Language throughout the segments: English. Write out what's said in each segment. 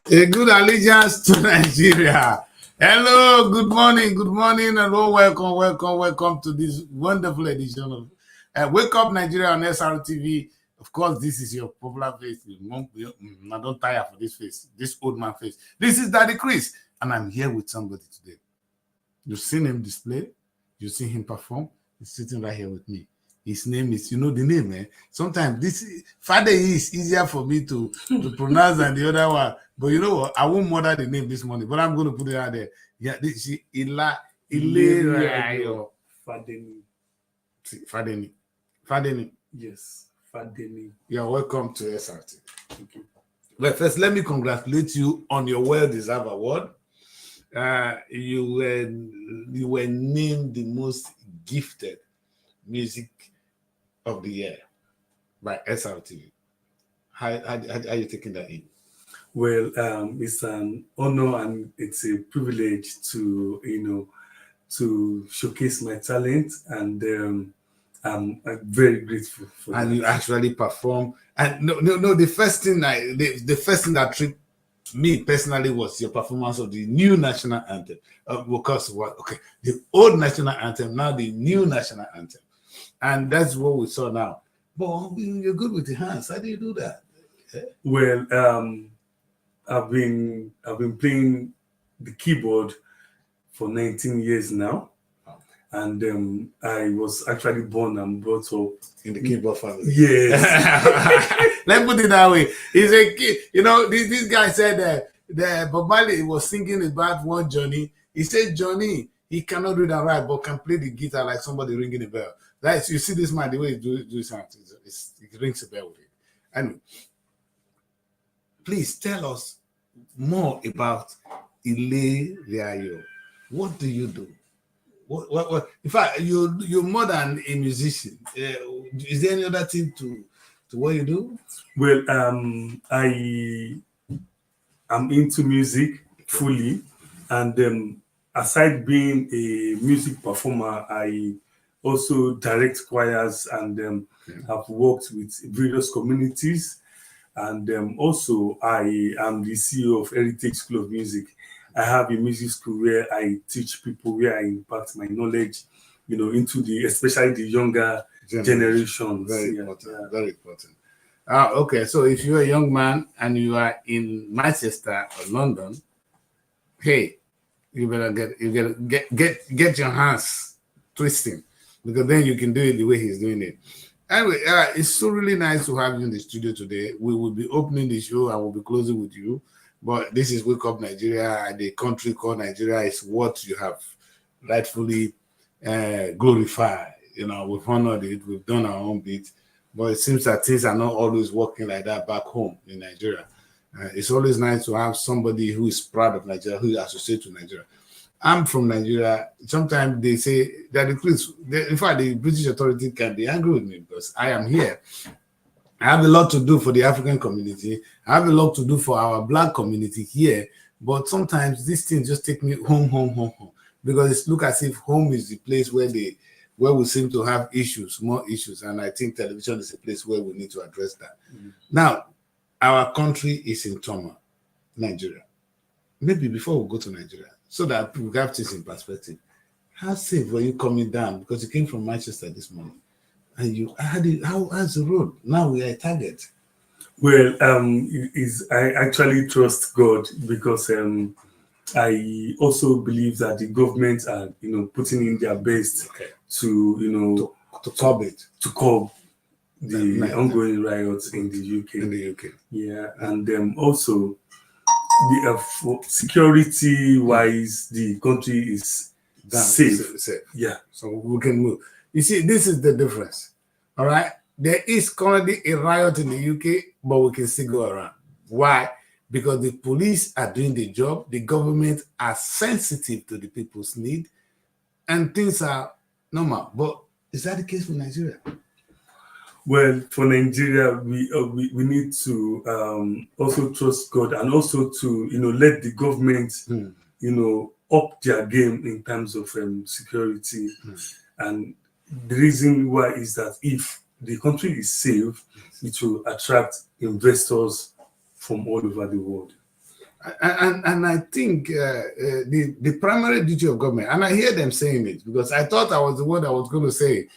A good allegiance to Nigeria. Hello, good morning, and welcome to this wonderful edition of Wake Up Nigeria on Srtv. Of course, this is your popular face. I don't tire for this face, this old man face. This is Daddy Chris, and I'm here with somebody today. You've seen him display, you've seen him perform. He's sitting right here with me. His name is, you know the name, eh? Sometimes this Father is easier for me to pronounce than the other one. But you know what? I won't murder the name this morning, but I'm going to put it out there. Yeah, this is Ilerayo Fadeni. Fadeni. Yes, Fadeni. You're welcome to SRT. Thank you. Well, first, let me congratulate you on your well-deserved award. You were named the most gifted music of the year by SRTV. How are you taking that in? Well, it's an honor and it's a privilege to showcase my talent, and I'm very grateful for And that. you actually perform. And no. The first thing that tripped me personally was your performance of the new national anthem. Because the old national anthem, now the new national anthem, and that's what we saw now. But you're good with the hands. How do you do that? Well, I've been playing the keyboard for 19 years now, and I was actually born and brought up In the keyboard family. Yes. Let's put it that way. He's a kid. You know, this guy said that Bob Marley was singing about one Johnny. He said Johnny, he cannot read and write, but can play the guitar like somebody ringing a bell. Like, you see this man, the way he do sounds, it rings a bell with it. Anyway, please tell us more about Ilerayo. What do you do? What? In fact, you're more than a musician. Is there any other thing to what you do? Well, I am into music fully, and aside being a music performer, I also direct choirs and have worked with various communities. And also, I am the CEO of Heritage School of Music. I have a music school where I teach people, where I impart my knowledge, into especially the younger generations. Very important. Very important. Okay, so if you're a young man and you are in Manchester or London, hey, you better get your hands twisting, because then you can do it the way he's doing it. Anyway, it's so really nice to have you in the studio today. We will be opening the show and we'll be closing with you. But this is Wake Up Nigeria, and the country called Nigeria is what you have rightfully glorified. We've honored it, we've done our own bit. But it seems that things are not always working like that back home in Nigeria. It's always nice to have somebody who is proud of Nigeria, who is associated with Nigeria. I'm from Nigeria. Sometimes they say that in fact, the British authority can be angry with me because I am here. I have a lot to do for the African community. I have a lot to do for our Black community here. But sometimes these things just take me home. Because it looks as if home is the place where we seem to have more issues. And I think television is a place where we need to address that. Mm-hmm. Now, our country is in turmoil, Nigeria. Maybe before we go to Nigeria, so that we have things in perspective. How safe were you coming down? Because you came from Manchester this morning. And how's the road? Now we are a target. Well, I actually trust God because I also believe that the government are putting in their best to curb it, to curb the ongoing riots in the UK. In the UK, yeah, and also the security wise, the country is safe. Yeah, so we can move. You see, this is the difference. All right, there is currently a riot in the UK, but we can still go around. Why? Because the police are doing the job, the government are sensitive to the people's need, and things are normal. But is that the case for Nigeria? Well, for Nigeria, we need to also trust God, and also to let the government up their game in terms of security. And the reason why is that if the country is safe, it will attract investors from all over the world. And I think the primary duty of government, and I hear them saying it because I thought I was the one that was going to say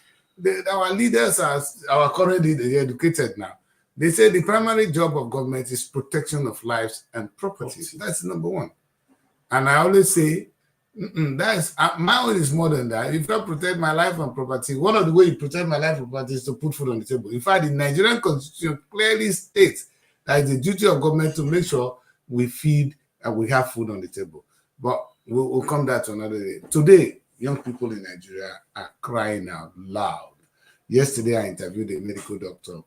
it. Our leaders are our current leaders, they're educated now. They say the primary job of government is protection of lives and properties. That's number one. And I always say, that's my own is more than that. If I protect my life and property, one of the ways you protect my life and property is to put food on the table. In fact, the Nigerian constitution clearly states that it's the duty of government to make sure we feed and we have food on the table. But we'll come back to another day. Today, young people in Nigeria are crying out loud. Yesterday, I interviewed a medical doctor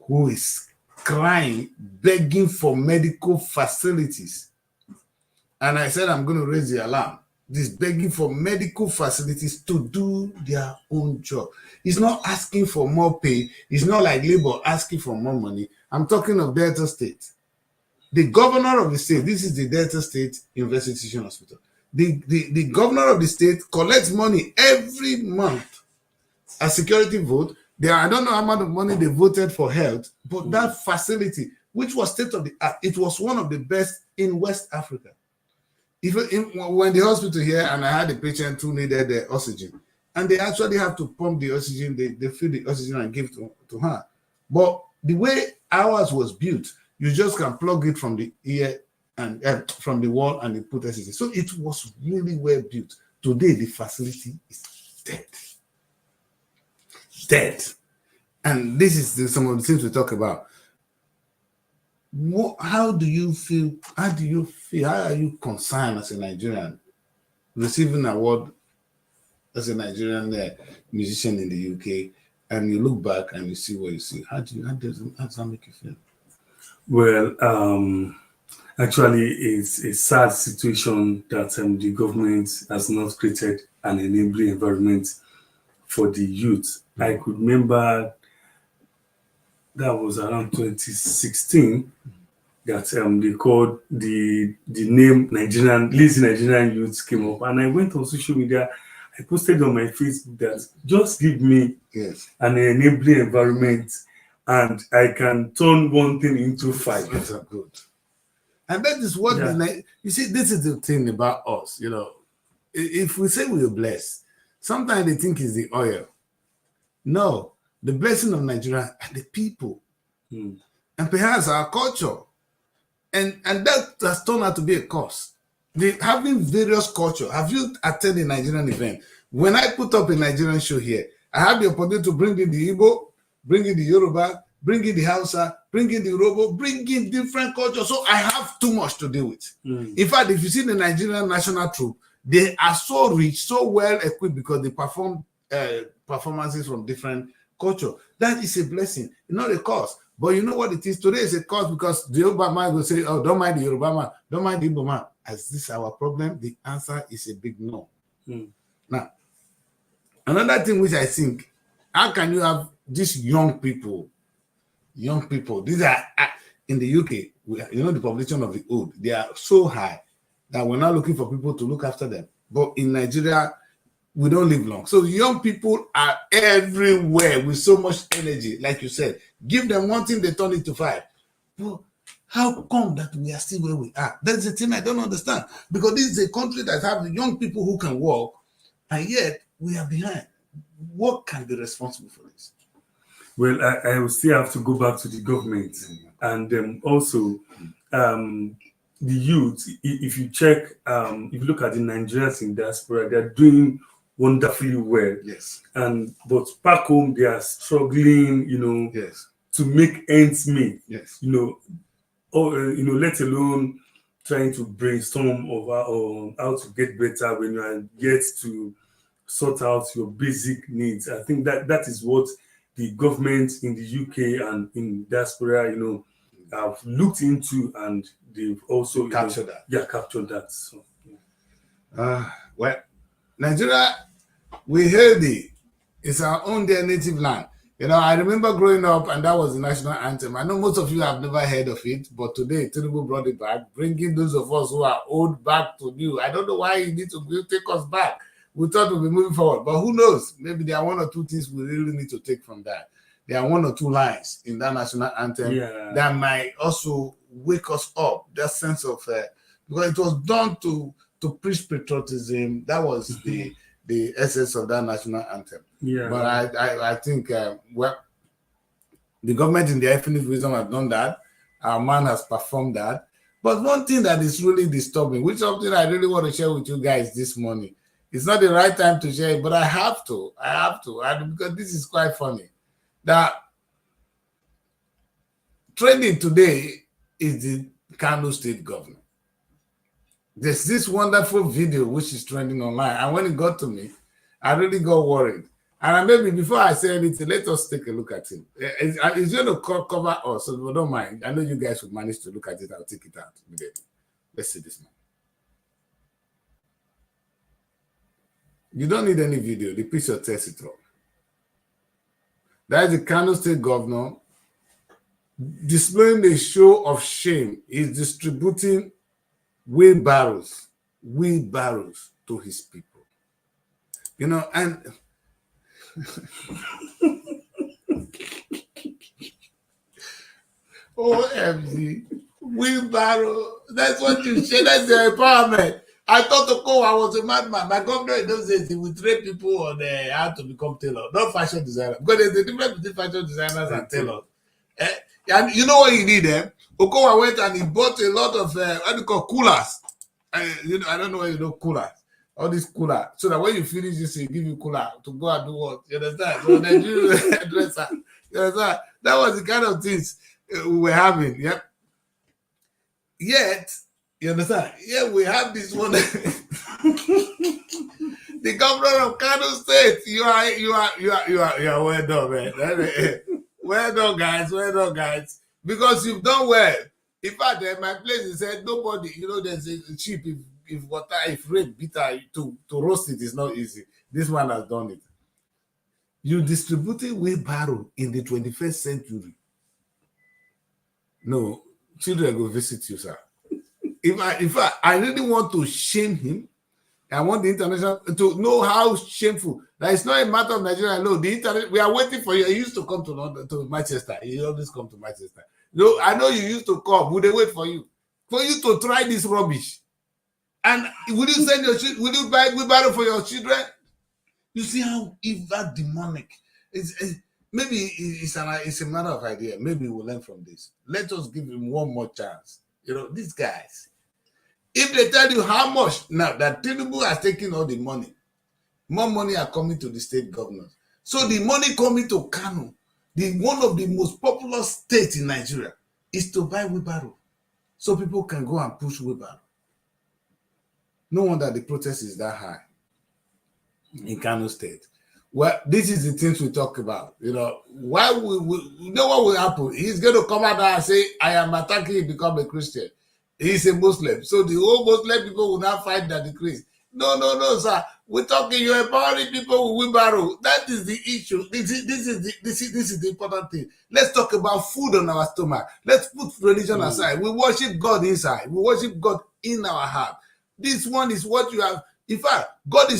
who is crying, begging for medical facilities. And I said, I'm going to raise the alarm. This begging for medical facilities to do their own job. He's not asking for more pay. It's not like labor asking for more money. I'm talking of Delta State. The governor of the state, this is the Delta State University Teaching Hospital. The governor of the state collects money every month as security vote. I don't know how much money they voted for health, but that facility, which was state of the art, it was one of the best in West Africa. When the hospital here, and I had a patient who needed the oxygen, and they actually have to pump the oxygen, they fill the oxygen and give to her. But the way ours was built, you just can plug it from the ear and from the wall and they put oxygen. So it was really well built. Today, the facility is dead. Dead. And this is some of the things we talk about. How do you feel? How are you concerned as a Nigerian receiving an award as a Nigerian musician in the UK, and you look back and you see what you see? How does that make you feel? Well, actually, it's a sad situation that the government has not created an enabling environment for the youth. I could remember that was around 2016 that they called the name Lazy Nigerian Youth came up, and I went on social media. I posted on my Facebook that just give me an enabling environment and I can turn one thing into five. That's good. And that is what you see, this is the thing about us, if we say we are blessed, sometimes they think it's the oil. No, the blessing of Nigeria are the people and perhaps our culture. And that has turned out to be a curse. Having various culture. Have you attended a Nigerian event? When I put up a Nigerian show here, I have the opportunity to bring in the Igbo, bring in the Yoruba, bring in the Hausa, bring in the Yoruba, bring in different cultures. So I have too much to deal with. In fact, if you see the Nigerian national troupe, they are so rich, so well equipped because they perform performances from different culture. That is a blessing, not a curse. But you know what it is? Today is a curse because the Yoruba man will say, oh, don't mind the Yoruba man, don't mind the Igbo man. Is this our problem? The answer is a big no. Now, another thing which I think, how can you have these young people, these are, in the UK, the population of the old, they are so high that we're not looking for people to look after them. But in Nigeria, we don't live long. So young people are everywhere with so much energy, like you said. Give them one thing, they turn it to five. Well, how come that we are still where we are? That's the thing I don't understand. Because this is a country that has young people who can work, and yet we are behind. What can be responsible for this? Well, I will still have to go back to the government. And also, the youth, if you check, if you look at the Nigerians in diaspora, they're doing wonderfully well. Yes. But back home, they are struggling, to make ends meet. Yes. Let alone trying to brainstorm over how to get better when you are yet to sort out your basic needs. I think that is what the government in the UK and in diaspora, have looked into, and they've also captured that. Yeah, captured that. So, well, Nigeria, we healthy. It's our own dear native land. I remember growing up, and that was the national anthem. I know most of you have never heard of it, but today Tinubu brought it back, bringing those of us who are old back to new. I don't know why you need to take us back. We thought we'd be moving forward, but who knows? Maybe there are one or two things we really need to take from that. There are one or two lines in that national anthem that might also wake us up, that sense of because it was done to preach patriotism. That was the essence of that national anthem. Yeah. But I think well, the government in their infinite wisdom have done that. Our man has performed that. But one thing that is really disturbing, which is something I really want to share with you guys this morning. It's not the right time to share it, but I have to, because this is quite funny. That trending today is the Kano State governor. There's this wonderful video which is trending online, and when it got to me, I really got worried. And maybe before I say anything, let us take a look at it. It's going to cover us, so don't mind. I know you guys will manage to look at it. I'll take it out immediately. Let's see this man. You don't need any video. The picture tells it all. That is the Kano State governor displaying a show of shame. He's distributing wheelbarrows to his people. You know, and OMG, wheelbarrow. That's what you say. That's the empowerment. I thought I was a madman. My governor in those days, he would train people on how to become tailor, not fashion designer. Because there's a difference between fashion designers and tailors. And you know what he did? Okowa went and he bought a lot of what you call coolers. You know, I don't know where you know coolers. All these cooler, so that when you finish this, he give you cooler to go and do what? You understand? So then you dresser. You understand? That was the kind of things we were having. Yep. Yet, you understand? Yeah, we have this one. The governor of Kano State. You are well done, man. Well done, guys. Well done, guys. Because you've done well. In fact, my place is said nobody. You know, there's a cheap if water, if rain bitter to roast it is not easy. This one has done it. You distributing wheelbarrow in the 21st century. No, children go visit you, sir. In fact, I really want to shame him. I want the international to know how shameful. That it's not a matter of Nigeria alone. The internet, we are waiting for you. He used to come to London, to Manchester. He always come to Manchester. No, I know you used to come. Would they wait for you to try this rubbish? And will you send your children? Will you buy wheelbarrow for your children? You see how evil, demonic. Maybe it's a matter of idea. Maybe we'll learn from this. Let us give him one more chance. You know, these guys. If they tell you how much now that Tinubu has taken all the money, more money are coming to the state governors. So the money coming to Kano, one of the most popular states in Nigeria, is to buy wheelbarrow, so people can go and push wheelbarrow. No wonder the protest is that high in Kano State. Well, this is the things we talk about. You know, you know what will happen? He's going to come out and say, I am attacking you, become a Christian. He's a Muslim. So the whole Muslim people will now fight that decrease. No, sir. We're talking, you're empowering people with wheelbarrow. That is the issue. This is the important thing. Let's talk about food on our stomach. Let's put religion aside. We worship God inside. We worship God in our heart. This one is what you have. In fact, God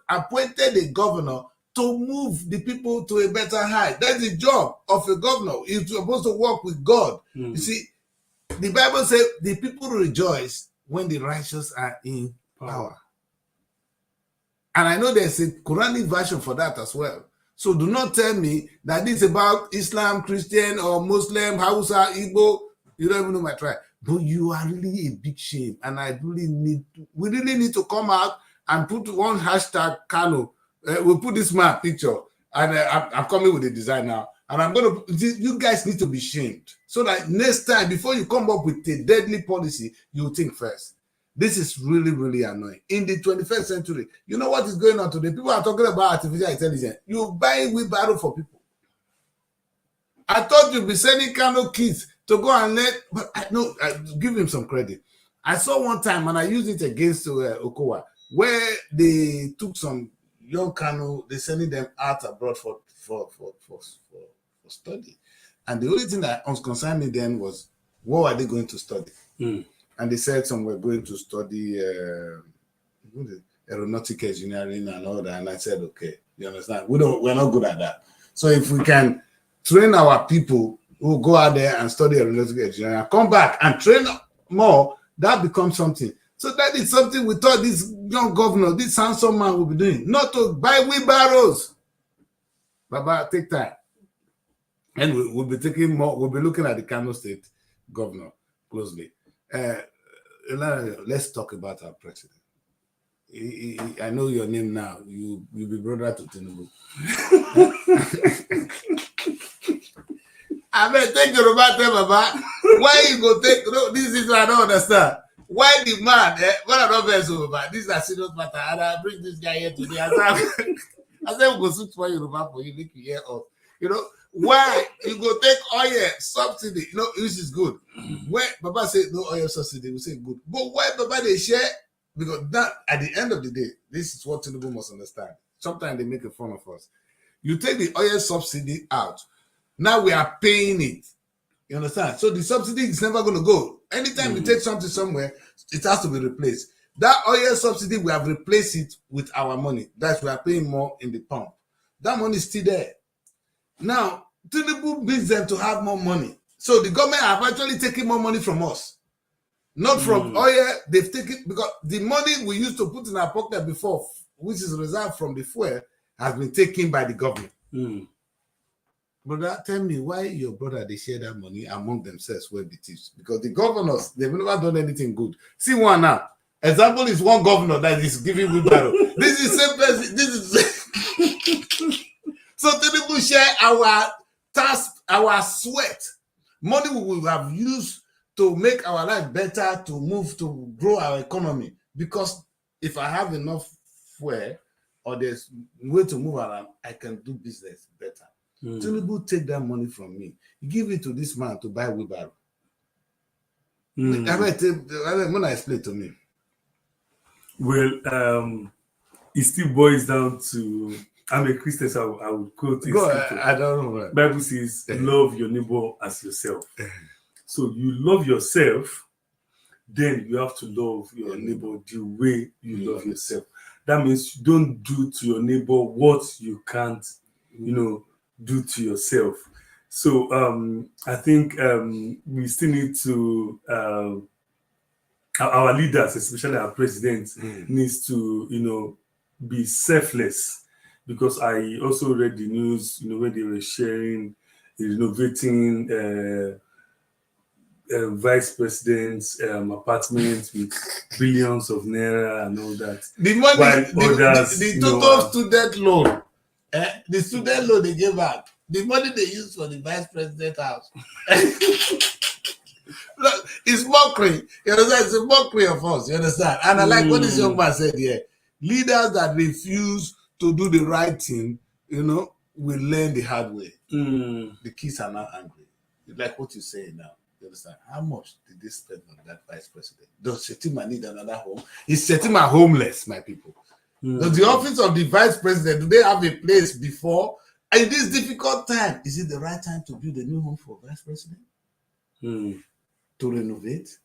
appointed a governor to move the people to a better height. That's the job of a governor. He's supposed to work with God. You see, the Bible says the people rejoice when the righteous are in power. And I know there's a Quranic version for that as well. So do not tell me that this is about Islam, Christian, or Muslim, Hausa, Igbo. You don't even know my tribe. But you are really a big shame. And we really need to come out and put one hashtag Kano. We'll put this man picture. And I'm coming with the design now. And I'm going to, you guys need to be shamed. So that next time, before you come up with a deadly policy, you think first. This is really, really annoying. In the 21st century, you know what is going on today? People are talking about artificial intelligence. You buy wheelbarrow for people. I thought you'd be sending Kano kids to go and but I give him some credit. I saw one time, and I used it against Okowa, where they took some young Kano, they're sending them out abroad for study. And the only thing that concerned me then was, what are they going to study? And they said some were going to study aeronautical engineering and all that. And I said, okay, you understand? We're not good at that. So if we can train our people, who go out there and study aeronautical engineering, come back and train more, that becomes something. So that is something we thought this young governor, this handsome man will be doing, not to buy wheelbarrows. Baba, take time. And we'll be taking more, we'll be looking at the Kano State governor closely. Let's talk about our president. I know your name now. You'll be brother to Tinubu. I mean, take your about them, Baba. Why you go take? No, this is what I don't understand. Why the man? What I don't know about this is a serious matter. And I bring this guy here today. I said we go switch for Yoruba for you. Make you hear us. You know why you go take oil subsidy? You know this is good. Where Baba said no oil subsidy, we say good. But why Baba they share? Because that at the end of the day, this is what Tinubu must understand. Sometimes they make a fun of us. You take the oil subsidy out. Now we are paying it. You understand? So the subsidy is never going to go. Anytime you take something somewhere, it has to be replaced. That oil subsidy, we have replaced it with our money. That's we are paying more in the pump. That money is still there. Now, Tinubu needs them to have more money. So the government have actually taken more money from us. Not from oil, they've taken, because the money we used to put in our pocket before, which is reserved from the fuel, has been taken by the government. Brother, tell me why your brother, they share that money among themselves where the thieves? Because the governors, they've never done anything good. See one now. Example is one governor that is giving wheelbarrow. This is same person. This is so Tinubu share our task, our sweat, money we will have used to make our life better, to move, to grow our economy. Because if I have enough fuel or there's way to move around, I can do business better. Tinubu take that money from me, give it to this man to buy wheelbarrow. When I explain to me. Well, it still boils down to, I'm a Christian, so I will quote it. I don't know. Bible says, love your neighbor as yourself. So you love yourself, then you have to love your neighbor the way you love yourself. That means you don't do to your neighbor what you can't, do to yourself. So I think we still need to our leaders, especially our president, needs to be selfless, because I also read the news when they were sharing renovating vice president's apartments with billions of naira and all that. The money, the total student loan. The student loan they gave out, the money they used for the vice president house. Look, it's mockery. You understand? It's a mockery of us. You understand? And I like what this young man said here. Leaders that refuse to do the right thing, will learn the hard way. The kids are now angry. Like what you say now. You understand? How much did they spend on that vice president? Does Srtv need another home? Is Srtv homeless, my people? Does the office of the vice president, do they have a place before? In this difficult time, is it the right time to build a new home for vice president? To renovate?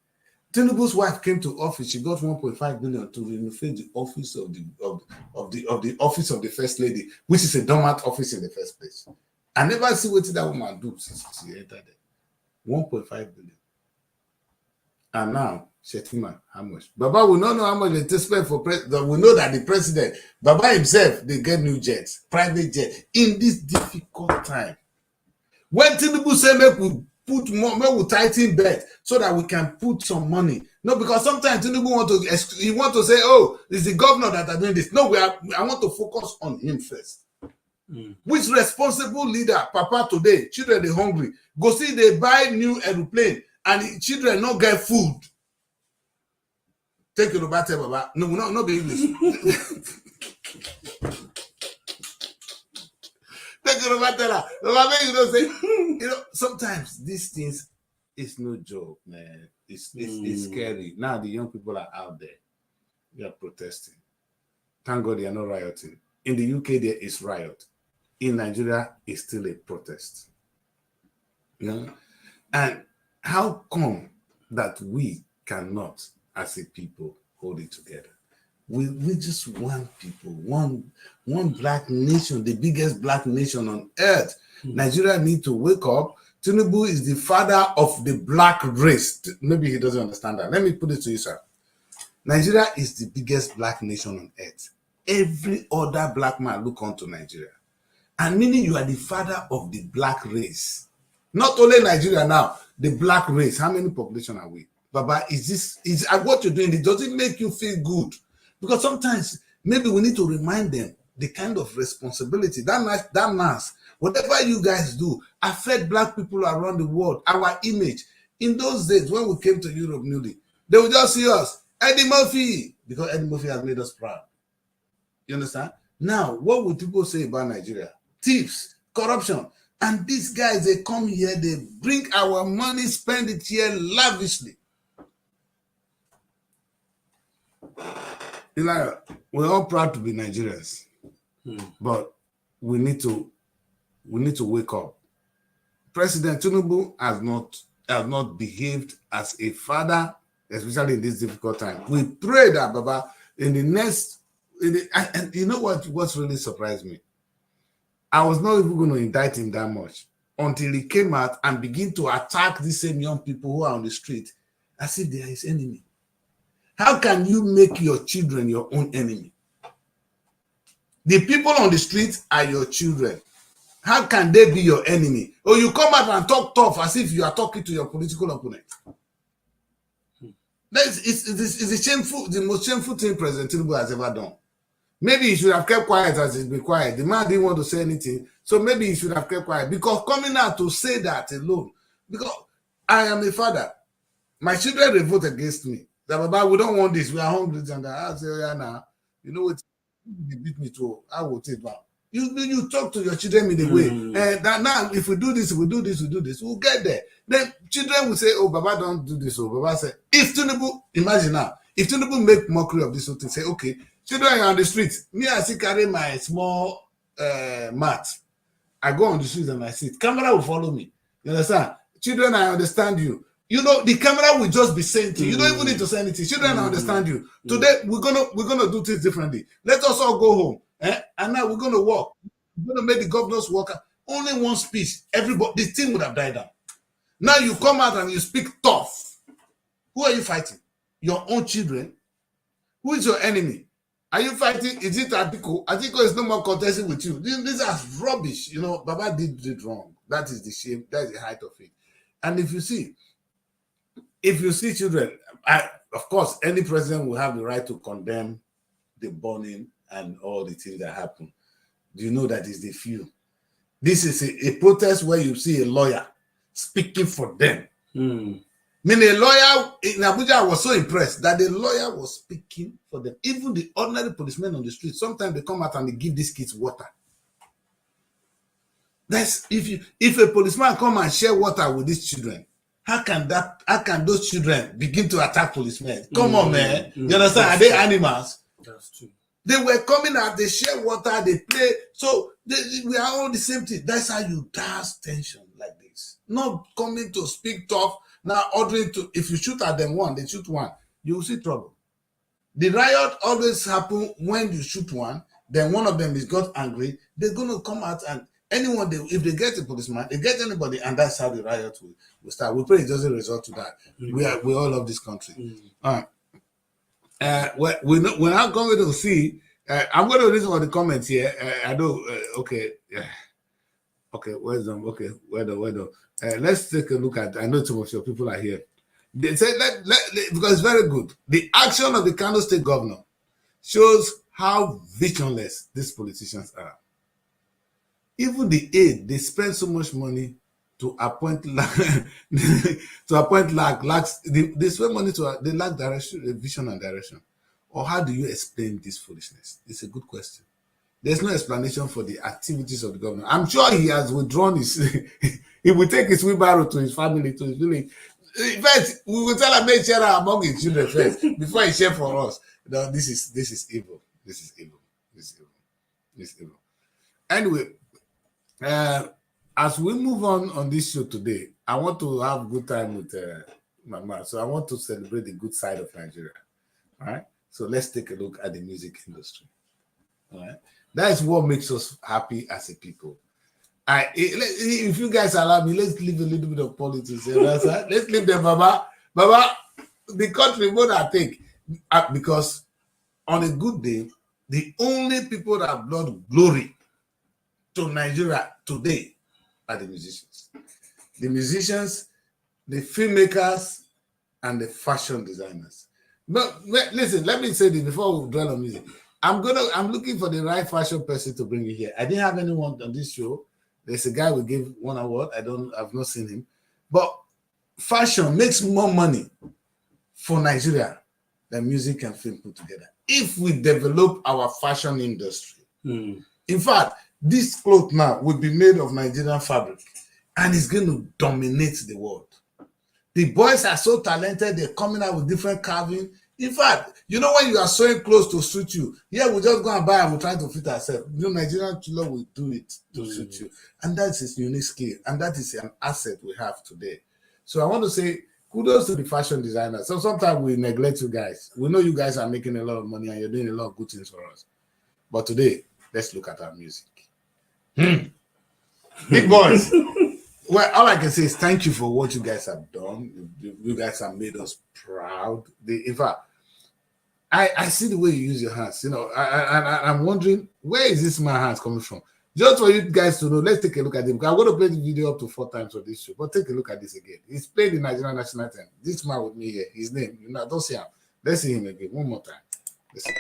Tinubu's wife came to office. She got 1.5 billion to renovate the office of the office of the first lady, which is a dormant office in the first place. I never see what that woman do since she entered there. 1.5 billion. And now, Srtv, how much? Baba will not know how much they spend for president. We know that the president, Baba himself, they get new jets, private jets, in this difficult time. When Tinubu say make we put more, make we tighten bet so that we can put some money. No, because sometimes Tinubu want to say, oh, it's the governor that are doing this. No, I want to focus on him first. Which responsible leader, Papa today, children they hungry, go see they buy new aeroplane and the children not get food. Take your Baba, Baba. No, not be English. Take your Baba, Baba, say, sometimes these things is no joke, man. It's scary. Now the young people are out there. They are protesting. Thank God they are not rioting. In the UK, there is riot. In Nigeria, it's still a protest. And how come that we cannot, as a people, hold it together? We just one people, one black nation, the biggest black nation on earth. Nigeria need to wake up Tinubu is the father of the black race. Maybe he doesn't understand that. Let me put it to you, sir. Nigeria is the biggest black nation on earth. Every other black man look onto Nigeria. And meaning you are the father of the black race. Not only Nigeria now, the black race. How many population are we? Baba, is what you're doing, does it make you feel good? Because sometimes maybe we need to remind them the kind of responsibility that mass, whatever you guys do, affect black people around the world, our image. In those days when we came to Europe newly, they would just see us, Eddie Murphy, because Eddie Murphy has made us proud. You understand? Now, what would people say about Nigeria? Thieves, corruption. And these guys, they come here, they bring our money, spend it here lavishly. We're all proud to be Nigerians, but we need to wake up. President Tinubu has not behaved as a father, especially in this difficult time. We pray that, Baba, in the next, and you know what's really surprised me? I was not even going to indict him that much until he came out and began to attack these same young people who are on the street as if they are his enemy. How can you make your children your own enemy? The people on the street are your children. How can they be your enemy? Or you come out and talk tough as if you are talking to your political opponent. It's the most shameful thing President Tinubu has ever done. Maybe he should have kept quiet as he's been quiet. The man didn't want to say anything. So maybe he should have kept quiet. Because coming out to say that alone, because I am a father. My children, they vote against me. That, Baba, we don't want this. We are hungry. And I say, yeah, now, you know what? They beat me too. I will take back. You talk to your children in a way. And that now, if we do this, we'll get there. Then children will say, oh, Baba, don't do this. Oh, Baba say, if Tinubu, imagine now, if Tinubu make mockery of this whole thing, say, okay, children are on the street. Me, I see carry my small mat. I go on the street and I sit. Camera will follow me. You understand? Children, I understand you. You know, the camera will just be saying to you. You don't even need to say anything. Children, I understand you. Today, we're gonna do things differently. Let us all go home. And now we're gonna walk. We're gonna make the governors walk. Only one speech. Everybody, the thing would have died down. Now you come out and you speak tough. Who are you fighting? Your own children? Who is your enemy? Are you fighting? Is it Atiko? Atiko is no more contesting with you. These are rubbish. You know, Baba did it wrong. That is the shame. That is the height of it. And if you see children, of course, any president will have the right to condemn the burning and all the things that happen. Do you know that is the few? This is a protest where you see a lawyer speaking for them. I mean, a lawyer in Abuja, I was so impressed that the lawyer was speaking for them. Even the ordinary policemen on the street, sometimes they come out and they give these kids water. That's if a policeman come and share water with these children, how can those children begin to attack policemen? Come on, man. You understand? Are they animals? That's true. They were coming out, they share water, they play. So we are all the same thing. That's how you douse tension like this. Not coming to speak tough. Now ordering to, if you shoot at them one, they shoot one, you will see trouble. The riot always happen when you shoot one, then one of them is got angry, they're going to come out and anyone, if they get a policeman, they get anybody, and that's how the riot will start. We pray it doesn't result to that. We all love this country. We're not going to see, I'm going to read some of the comments here. I know, okay, where's them? Okay, where the let's take a look at. I know some of your people are here. They say because it's very good. The action of the Kano State governor shows how visionless these politicians are. Even the aid, they spend so much money to appoint lacks. They spend money they lack direction, vision and direction. Or how do you explain this foolishness? It's a good question. There's no explanation for the activities of the governor. I'm sure he has withdrawn his. He will take his wheelbarrow to his family, to his village. First, we will tell him make share among his children first before he share for us. No, this is evil. This is evil. This is evil. This is evil. Anyway, as we move on this show today, I want to have a good time with Mama. So I want to celebrate the good side of Nigeria. All right. So let's take a look at the music industry. All right. That is what makes us happy as a people. If you guys allow me, let's leave a little bit of politics. Let's leave them, Baba. Baba, the country would I think because on a good day, the only people that brought glory to Nigeria today are the musicians. The musicians, the filmmakers, and the fashion designers. But listen, let me say this before we dwell on music. I'm looking for the right fashion person to bring you here. I didn't have anyone on this show. There's a guy we gave one award. I've not seen him. But fashion makes more money for Nigeria than music and film put together. If we develop our fashion industry. In fact, this cloth now will be made of Nigerian fabric and it's going to dominate the world. The boys are so talented, they're coming out with different carving. In fact, you know when you are sewing clothes to suit you, we just go and buy and we're trying to fit ourselves. Nigerian tailor will do it to suit you. And that's his unique skill. And that is an asset we have today. So I want to say kudos to the fashion designers. So sometimes we neglect you guys. We know you guys are making a lot of money and you're doing a lot of good things for us. But today, let's look at our music. Big boys. Well, all I can say is thank you for what you guys have done. You guys have made us proud. In fact, I see the way you use your hands. I'm wondering, where is this man's hands coming from? Just for you guys to know, let's take a look at him. I'm going to play the video up to 4 times for this show, but take a look at this again. He's played the Nigerian national anthem. This man with me here, his name, don't see him. Let's see him again, one more time. Listen.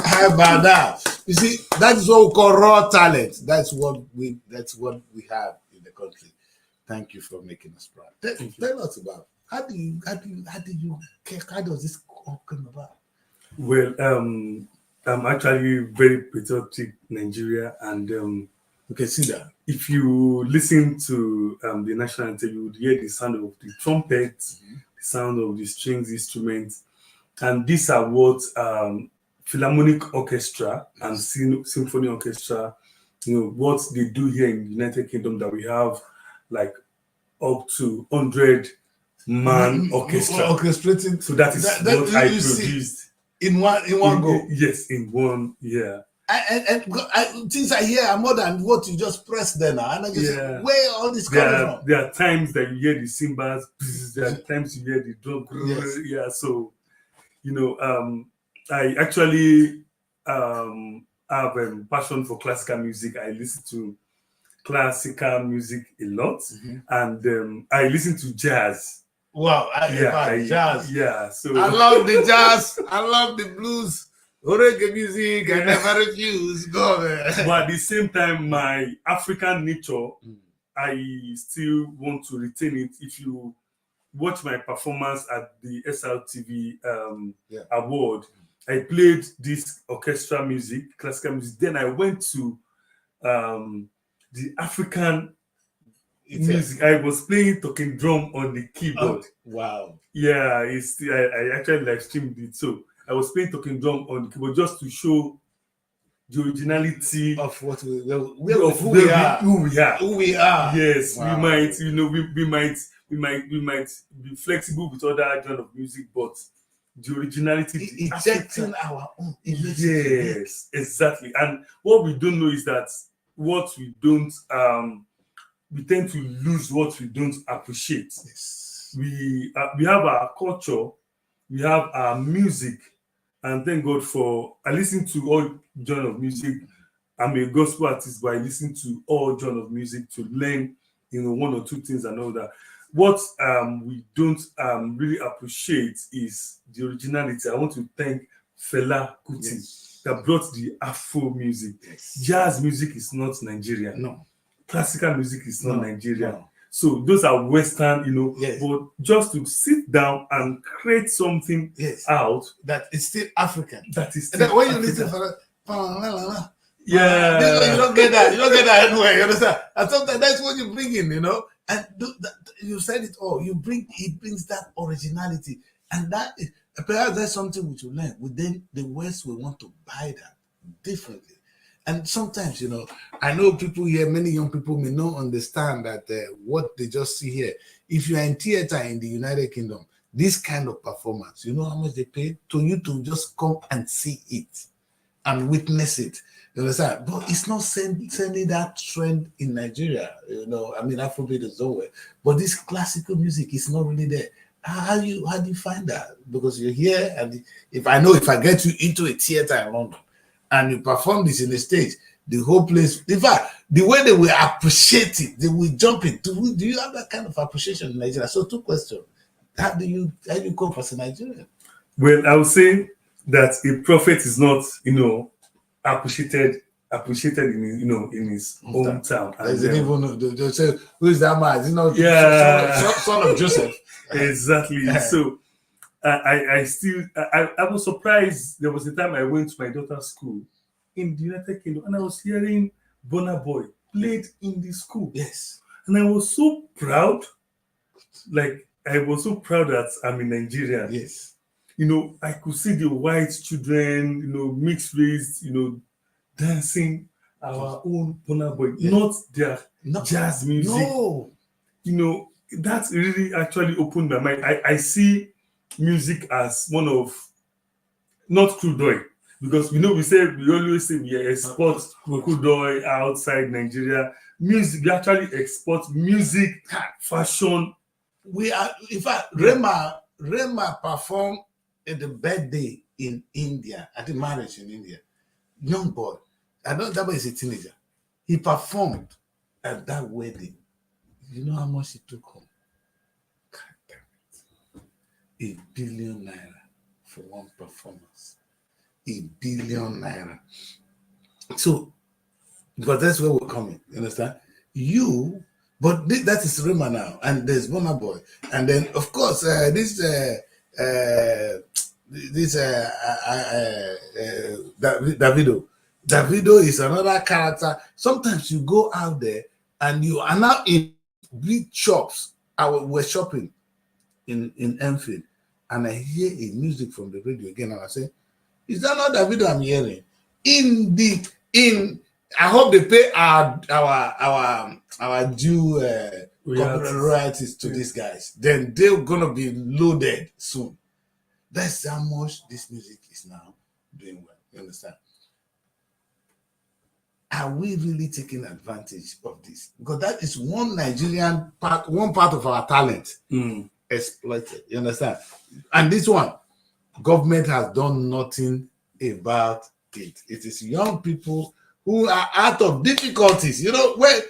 How about that? You see, that is what we call raw talent. That's what we have in the country. Thank you for making us proud. Tell us about how does this all come about? Well, I'm actually very patriotic Nigeria, and you can see that. If you listen to the national anthem, you would hear the sound of the trumpet, the sound of the strings instruments, and these are what Philharmonic Orchestra and Symphony Orchestra, what they do here in the United Kingdom, that we have like up to 100-man orchestra. Orchestrating. So that is what I produced. In one go. Yes, in one, yeah. things I hear are more than what you just pressed there now. And I just say, where all this coming from? There are times that you hear the cymbals, there are times you hear the drum. Yes. Yeah, so I actually have a passion for classical music. I listen to classical music a lot, and I listen to jazz. Wow, jazz. Yeah, so I love the jazz. I love the blues. Reggae music, I never refuse. Go there. But at the same time, my African nature, I still want to retain it. If you watch my performance at the Srtv award, I played this orchestral music, classical music. Then I went to the African music. I was playing talking drum on the keyboard. Oh, wow. Yeah, I actually live streamed it. So I was playing talking drum on the keyboard just to show the originality of what who we are. Yes, wow. we might be flexible with other genre of music, but the originality, ejecting our own image. Yes, exactly. And what we don't know is that what we don't we tend to lose what we don't appreciate. Yes. We have our culture, we have our music, and thank God for I listen to all genre of music. I'm a gospel artist, but I listen to all genre of music to learn, one or two things and all that. What we don't really appreciate is the originality. I want to thank Fela Kuti that brought the Afro music. Yes. Jazz music is not Nigerian. No. Classical music is not Nigerian. No. So those are Western, but just to sit down and create something out that is still African. That is still when you listen for that, you don't get that. You don't get that anywhere. You understand? And sometimes that's what you bring in, And you said it all. It brings that originality, and that perhaps that's something we should learn. Within the West, we want to buy that differently. And sometimes, I know people here, many young people may not understand that what they just see here. If you are in theater in the United Kingdom, this kind of performance, you know how much they pay to you to just come and see it and witness it. You understand? But it's not sending that trend in Nigeria. Afrobeat is nowhere. But this classical music is not really there. How do you find that? Because you're here, and if I get you into a theater in London, and you perform this in the stage, the whole place, in fact, the way they will appreciate it, they will jump it. Do you have that kind of appreciation in Nigeria? So 2 questions. How do you cope as a Nigerian? Well, I would say that a prophet is not, appreciated in his hometown. They say, who is that man? Son of Joseph. Exactly. So I was surprised. There was a time I went to my daughter's school in the United Kingdom, and I was hearing Burna Boy played in the school. Yes. And I was so proud. I was so proud that I'm in Nigeria. Yes. I could see the white children, mixed race, dancing our own Burna Boy, not their jazz music. No. That really actually opened my mind. I see music as one of not crude oil, because we always say we export crude oil outside Nigeria. Music, we actually export music, fashion. We are, in fact, Rema performed at the birthday in India, at the marriage in India. Young boy, that boy is a teenager. He performed at that wedding. You know how much he took home? ₦1 billion for one performance. ₦1 billion. So, because that's where we're coming, you understand? But that is Rema now, and there's Burna Boy, and then of course Davido. Davido is another character. Sometimes you go out there and you are now in big shops. We're shopping in Enfield, and I hear a music from the radio again, and I say, is that not Davido I'm hearing? I hope they pay our due royalties to these guys. Then they're gonna be loaded soon. That's how much this music is now doing well. You understand? are we really taking advantage of this? Because that is one Nigerian part, one part of our talent exploited. You understand? And this one, government has done nothing about it. It is young people who are out of difficulties. You know, when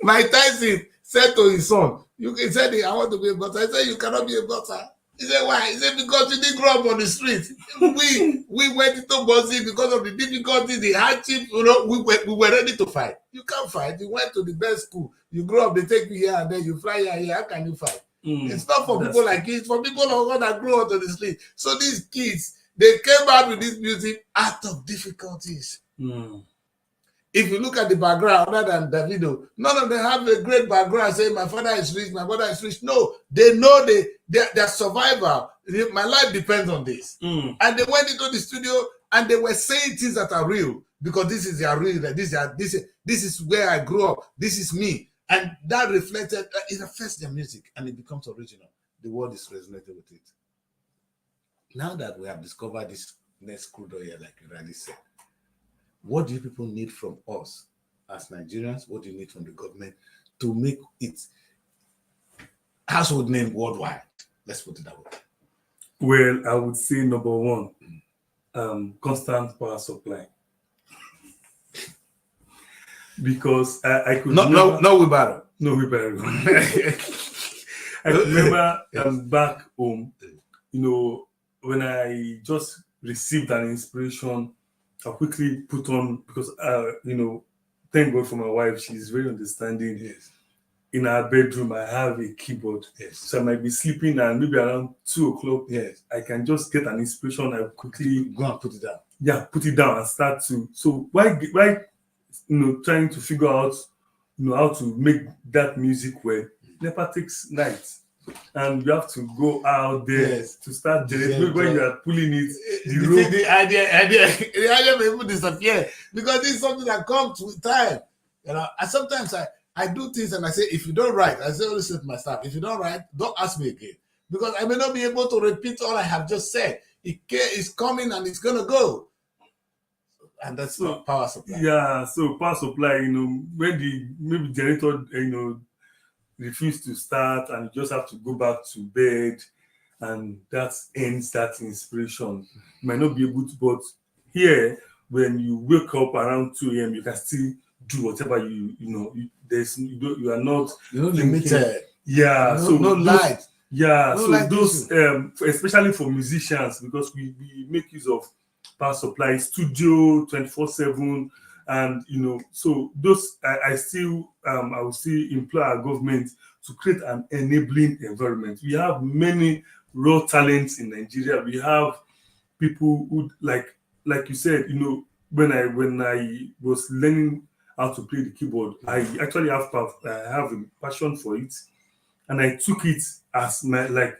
Mike Tyson said to his son, he said, I want to be a boxer. I said, you cannot be a boxer. He said, why? He said, because you didn't grow up on the street. We went into boxing because of the difficulties, the hardship. You know, we were ready to fight. You can't fight. You went to the best school. You grow up, they take you here and then you fly here. How can you fight? It's not for people like you. It's for people that grew up on the street. So these kids, they came out with this music out of difficulties. If you look at the background, other than Davido, none of them have a great background saying my father is rich, my brother is rich. No, they know their survival. My life depends on this. And they went into the studio and they were saying things that are real because this is their real. This is where I grew up. This is me. And that reflected, it affects their music and it becomes original. The world is resonating with it. Now that we have discovered this next crude oil, like you rightly said, what do you people need from us as Nigerians? What do you need from the government to make it household name worldwide? Let's put it that way. Well, I would say number one, constant power supply. Because I could no wheelbarrow. No wheelbarrow. I remember back home, you know, when I just received an inspiration, I quickly put on, because you know, thank God for my wife, she's very understanding. Yes. In our bedroom, I have a keyboard. Yes. So I might be sleeping and maybe around 2 o'clock. Yes. I can just get an inspiration. I quickly go and put it down. Yeah, put it down and start to. So why you know, trying to figure out, you know, how to make that music well, never takes nights. And you have to go out there to start generating. When you are pulling it, the idea may even disappear because this is something that comes with time. You know, and sometimes I do things and I say, if you don't write, I say always say to my staff, if you don't write, don't ask me again. Because I may not be able to repeat all I have just said. It's coming and it's gonna go. And that's power supply. Yeah, so power supply, you know, when the maybe generator, you know, refuse to start and you just have to go back to bed, and that ends that inspiration. You might not be able to, but here, when you wake up around 2 a.m., you can still do whatever you know. You are not limited. Yeah, no, so no light. Yeah, no so light those especially for musicians, because we make use of power supply, studio 24/7. And you know, so those I will still implore our government to create an enabling environment. We have many raw talents in Nigeria. We have people who like you said, you know, when I was learning how to play the keyboard, I actually have a passion for it, and I took it as my life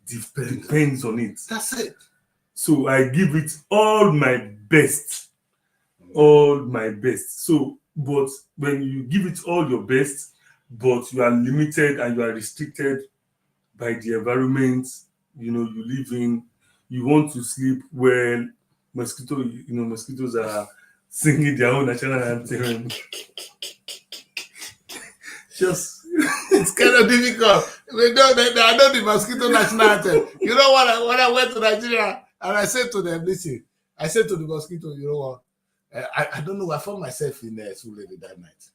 depends on it. That's it. So I give it all my best. All my best. So, but when you give it all your best, but you are limited and you are restricted by the environment, you know, you live in, you want to sleep well, mosquitoes are singing their own national anthem. Just it's kind of difficult. I know the mosquito national anthem. You know what? When I went to Nigeria and I said to them, listen, I said to the mosquito, you know what? I don't know. I found myself in Sulele that night.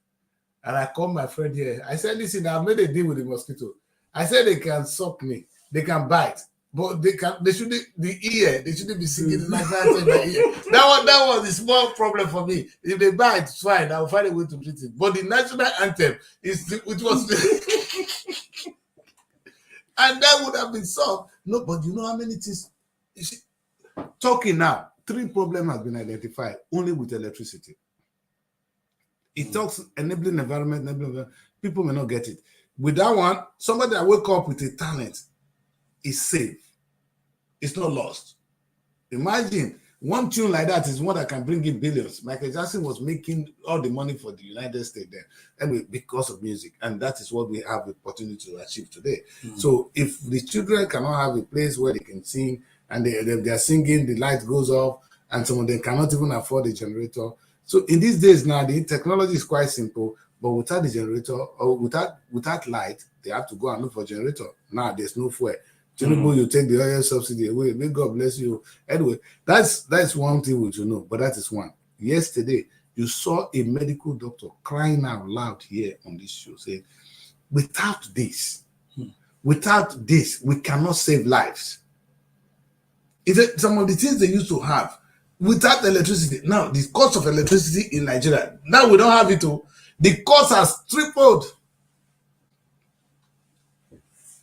And I called my friend here. I said, listen, I've made a deal with the mosquito. I said they can suck me. They can bite. But they shouldn't be singing the national anthem in my ear. That was a small problem for me. If they bite, it's fine. I'll find a way to treat it. But the national anthem, it was and that would have been solved. No, but you know how many things you see, talking now. 3 problems have been identified only with electricity. It talks enabling environment, people may not get it. With that one, somebody that wake up with a talent is safe. It's not lost. Imagine one tune like that is one that can bring in billions. Michael Jackson was making all the money for the United States then, anyway, because of music. And that is what we have the opportunity to achieve today. So if the children cannot have a place where they can sing, and they are singing, the light goes off, and some of them cannot even afford a generator. So in these days now, the technology is quite simple, but without the generator or without light, they have to go and look for generator. Now there's no fuel. Tinubu, you take the oil subsidy away. May God bless you. Anyway, that's one thing we should know, but that is one. Yesterday, you saw a medical doctor crying out loud here on this show saying, without this, we cannot save lives. Some of the things they used to have without electricity. Now, the cost of electricity in Nigeria, now we don't have it. The cost has tripled.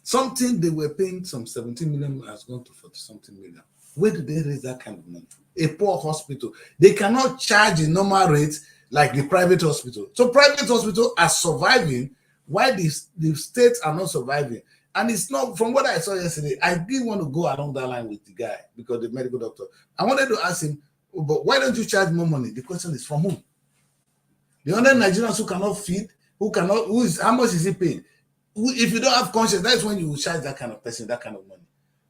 Something they were paying some 17 million has gone to 40 something million. Where do they raise that kind of money? A poor hospital. They cannot charge a normal rate like the private hospital. So private hospitals are surviving while the states are not surviving. And it's not, from what I saw yesterday, I didn't want to go along that line with the guy because the medical doctor. I wanted to ask him, but why don't you charge more money? The question is from whom? The other Nigerians who cannot feed, how much is he paying? If you don't have conscience, that's when you will charge that kind of person, that kind of money.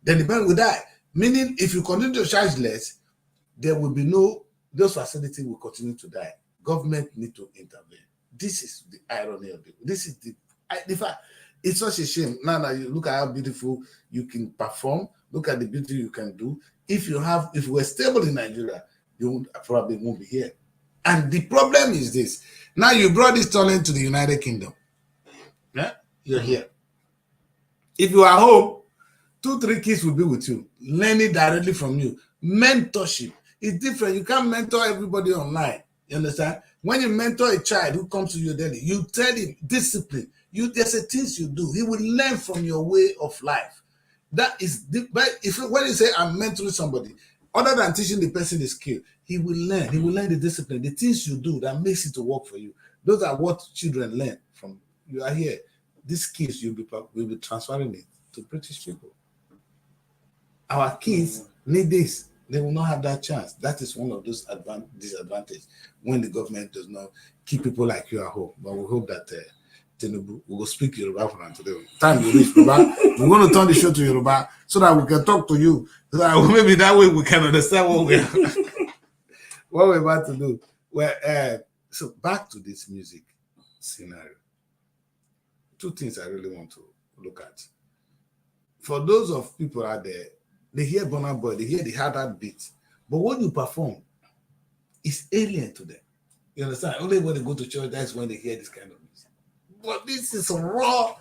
Then the person will die. Meaning, if you continue to charge less, there will be those facilities will continue to die. Government need to intervene. This is the irony of it. This is the fact. It's such a shame. Now you look at how beautiful you can perform. Look at the beauty you can do. If you were stable in Nigeria, you probably won't be here. And the problem is this. Now you brought this talent to the United Kingdom. Yeah? You're here. If you are home, 2-3 kids will be with you, learning directly from you. Mentorship is different. You can't mentor everybody online. You understand? When you mentor a child who comes to you daily, you tell him discipline. There's a things you do. He will learn from your way of life. That is when you say I'm mentoring somebody, other than teaching the person the skill, he will learn. He will learn the discipline, the things you do that makes it to work for you. Those are what children learn from. You are here. These skills will be transferring it to British people. Our kids need this. They will not have that chance. That is one of those disadvantages when the government does not keep people like you at home. But we hope that Tinubu will speak Yoruba for us today. Time you reach, Yoruba. We're going to turn the show to Yoruba so that we can talk to you. So that maybe that way we can understand what we're about to do. Well, so back to this music scenario. 2 things I really want to look at. For those of people out there, they hear Burna Boy, they hear the hard beat, but what you perform is alien to them. You understand? Only when they go to church, that's when they hear this kind of music. But this is raw,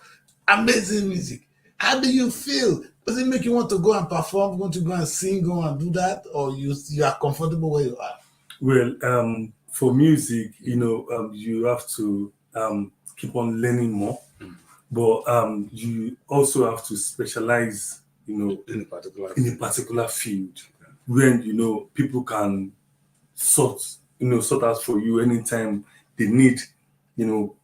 amazing music. How do you feel? Does it make you want to go and perform, want to go and sing, go and do that, or you are comfortable where you are? Well, for music, you have to keep on learning more, but you also have to specialize, in a particular field, when people can sort out for you anytime they need,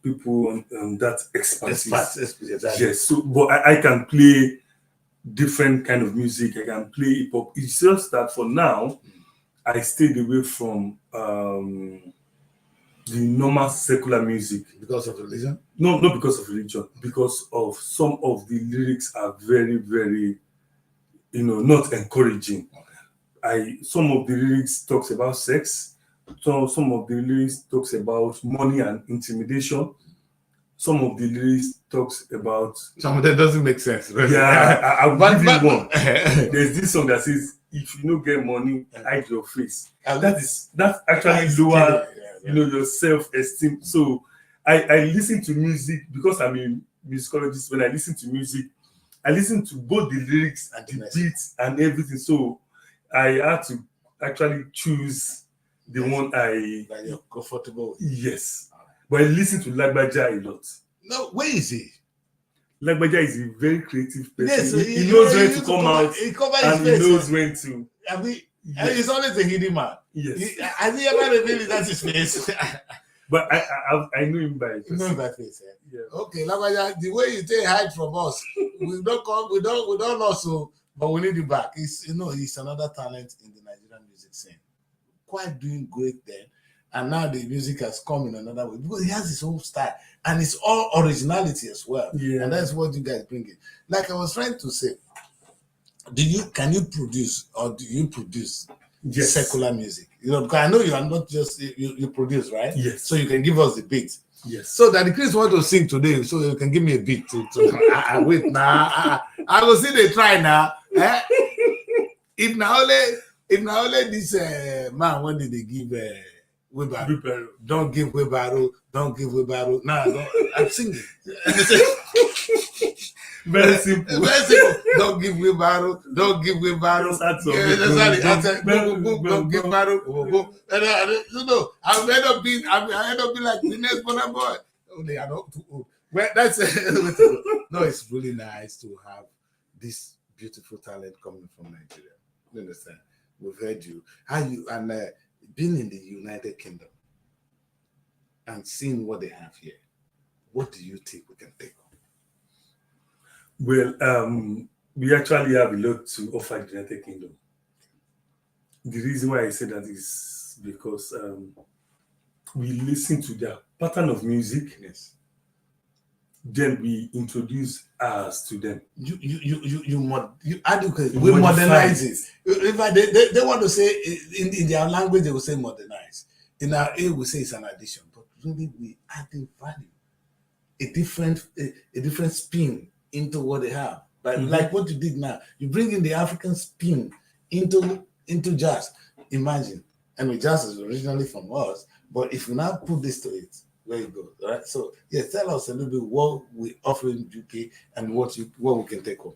people on that expertise. Exactly. Yes. So, but I can play different kind of music. I can play hip hop. It's just that for now, I stayed away from the normal secular music. Because of religion? No, not because of religion. Because of some of the lyrics are very, very, not encouraging. Some of the lyrics talks about sex. Some of the lyrics talks about money and intimidation. Some of the lyrics talks about. Some of that doesn't make sense. Right? Yeah, I'll give you one. There's this song that says, "If you don't get money, hide your face." That's actually lower, your self-esteem. So I listen to music because I'm a musicologist. When I listen to music, I listen to both the lyrics and the beats and everything. So I had to actually choose the one that you're comfortable with. Yes. But I listen to Lagbaja a lot. No, where is he? Lagbaja is a very creative person. Yes, he knows when to come out and he knows when to. Yes. He's always a hidden man. Yes. Has he ever revealed that's his face? But I know him by face. You know him by face, yeah. Okay, Lagbaja, the way you take hide from us, we don't also, but we need you back. He's another talent in the Nigerian music scene. Quite doing great then. And now the music has come in another way because he has his own style and it's all originality as well. Yeah. And that's what you guys bring in. Like I was trying to say, can you produce Yes. secular music. You know, because I know you are not just you produce, right? Yes. So you can give us the beat. Yes. So that the Chris want to sing today, so you can give me a beat to wait now. I will see they try now. Eh? If now only this man when did they give wheelbarrow? Don't give wheelbarrow, don't give wheelbarrow. No, I'm singing. Very simple. Very simple. Don't give wheelbarrow, don't give wheelbarrow. Just add some don't give wheelbarrow. You know, I end up being like the next Burna Boy. Only I'm not too old. Well, that's no, it's really nice to have this beautiful talent coming from Nigeria. You understand? We've heard you. How you and being in the United Kingdom and seeing what they have here. What do you think we can take on? Well, we actually have a lot to offer the United Kingdom. The reason why I say that is because we listen to their pattern of music. Yes. Then we introduce ours to them. We modernize it. If they want to say in their language, they will say modernize. In our age, we say it's an addition, but really we adding value, a different spin into what they have. But like what you did now, you bring in the African spin into jazz. Imagine, I mean, jazz is originally from us, but if you now put this to it, where you go, right? So yes, tell us a little bit what we offer in UK and what we can take home.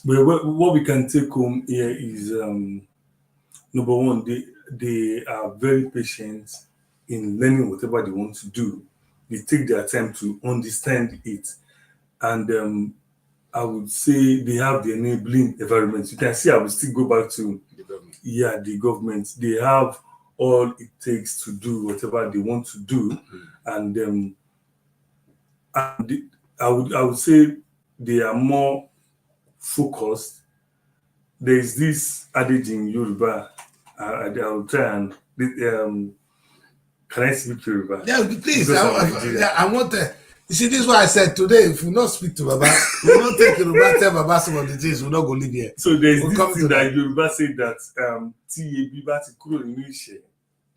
Well, what we can take home here is number one, they are very patient in learning whatever they want to do. They take their time to understand it, and I would say they have the enabling environment. You can see I will still go back to the government. They have all it takes to do whatever they want to do, and I would say they are more focused. There is this adage in Yoruba. I'll try and can I speak Yoruba? Yeah, please. I want to. You see, this is why I said today, if we not speak to Baba, we not take Yoruba, tell Baba some of the things, we're not going to live here. So there's this thing that Yoruba say that Tiye Biba ti kúrò nínú ìṣẹ́.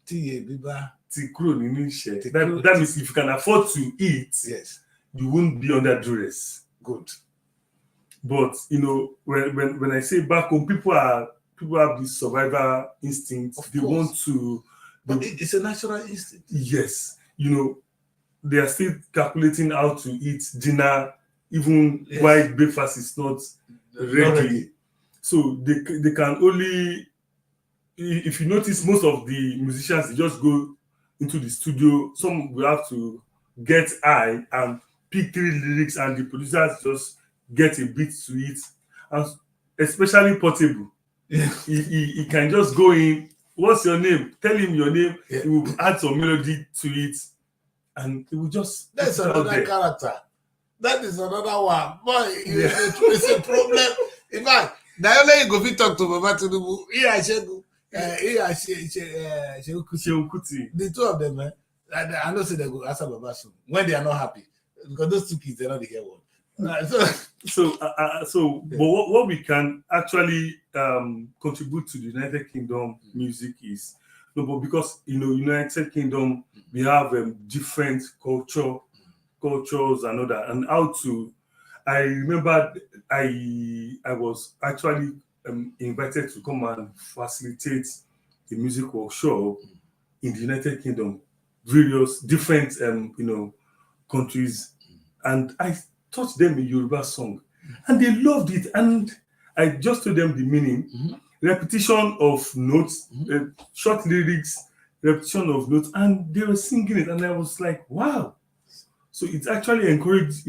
Tiye Biba ti kúrò nínú ìṣẹ́. That means if you can afford to eat, yes, you won't be under duress. Good. But you know, when I say back home, people have this survival instinct. They want to. But it's a natural instinct. Yes, you know, they are still calculating how to eat dinner, even while breakfast is not ready. So they can only, if you notice, most of the musicians, they just go into the studio. Some will have to get high and pick 3 lyrics, and the producers just get a beat to it, and especially Portable. He can just go in. What's your name? Tell him your name. Yeah. He will add some melody to it, and it will just. That's another character. That is another one. Boy, it's a problem. In fact, the only you go fit talk to Baba Tinubu. The two of them, man. I know say they go answer Baba soon when they are not happy, because those 2 kids, they're not the hear one. But what we can actually contribute to the United Kingdom music is, because United Kingdom, we have different cultures and all that, and how to. I remember I was actually invited to come and facilitate a music workshop in the United Kingdom, various different countries, and I taught them a Yoruba song, and they loved it. And I just told them the meaning, repetition of notes, short lyrics, repetition of notes, and they were singing it, and I was like, wow. So it actually encouraged,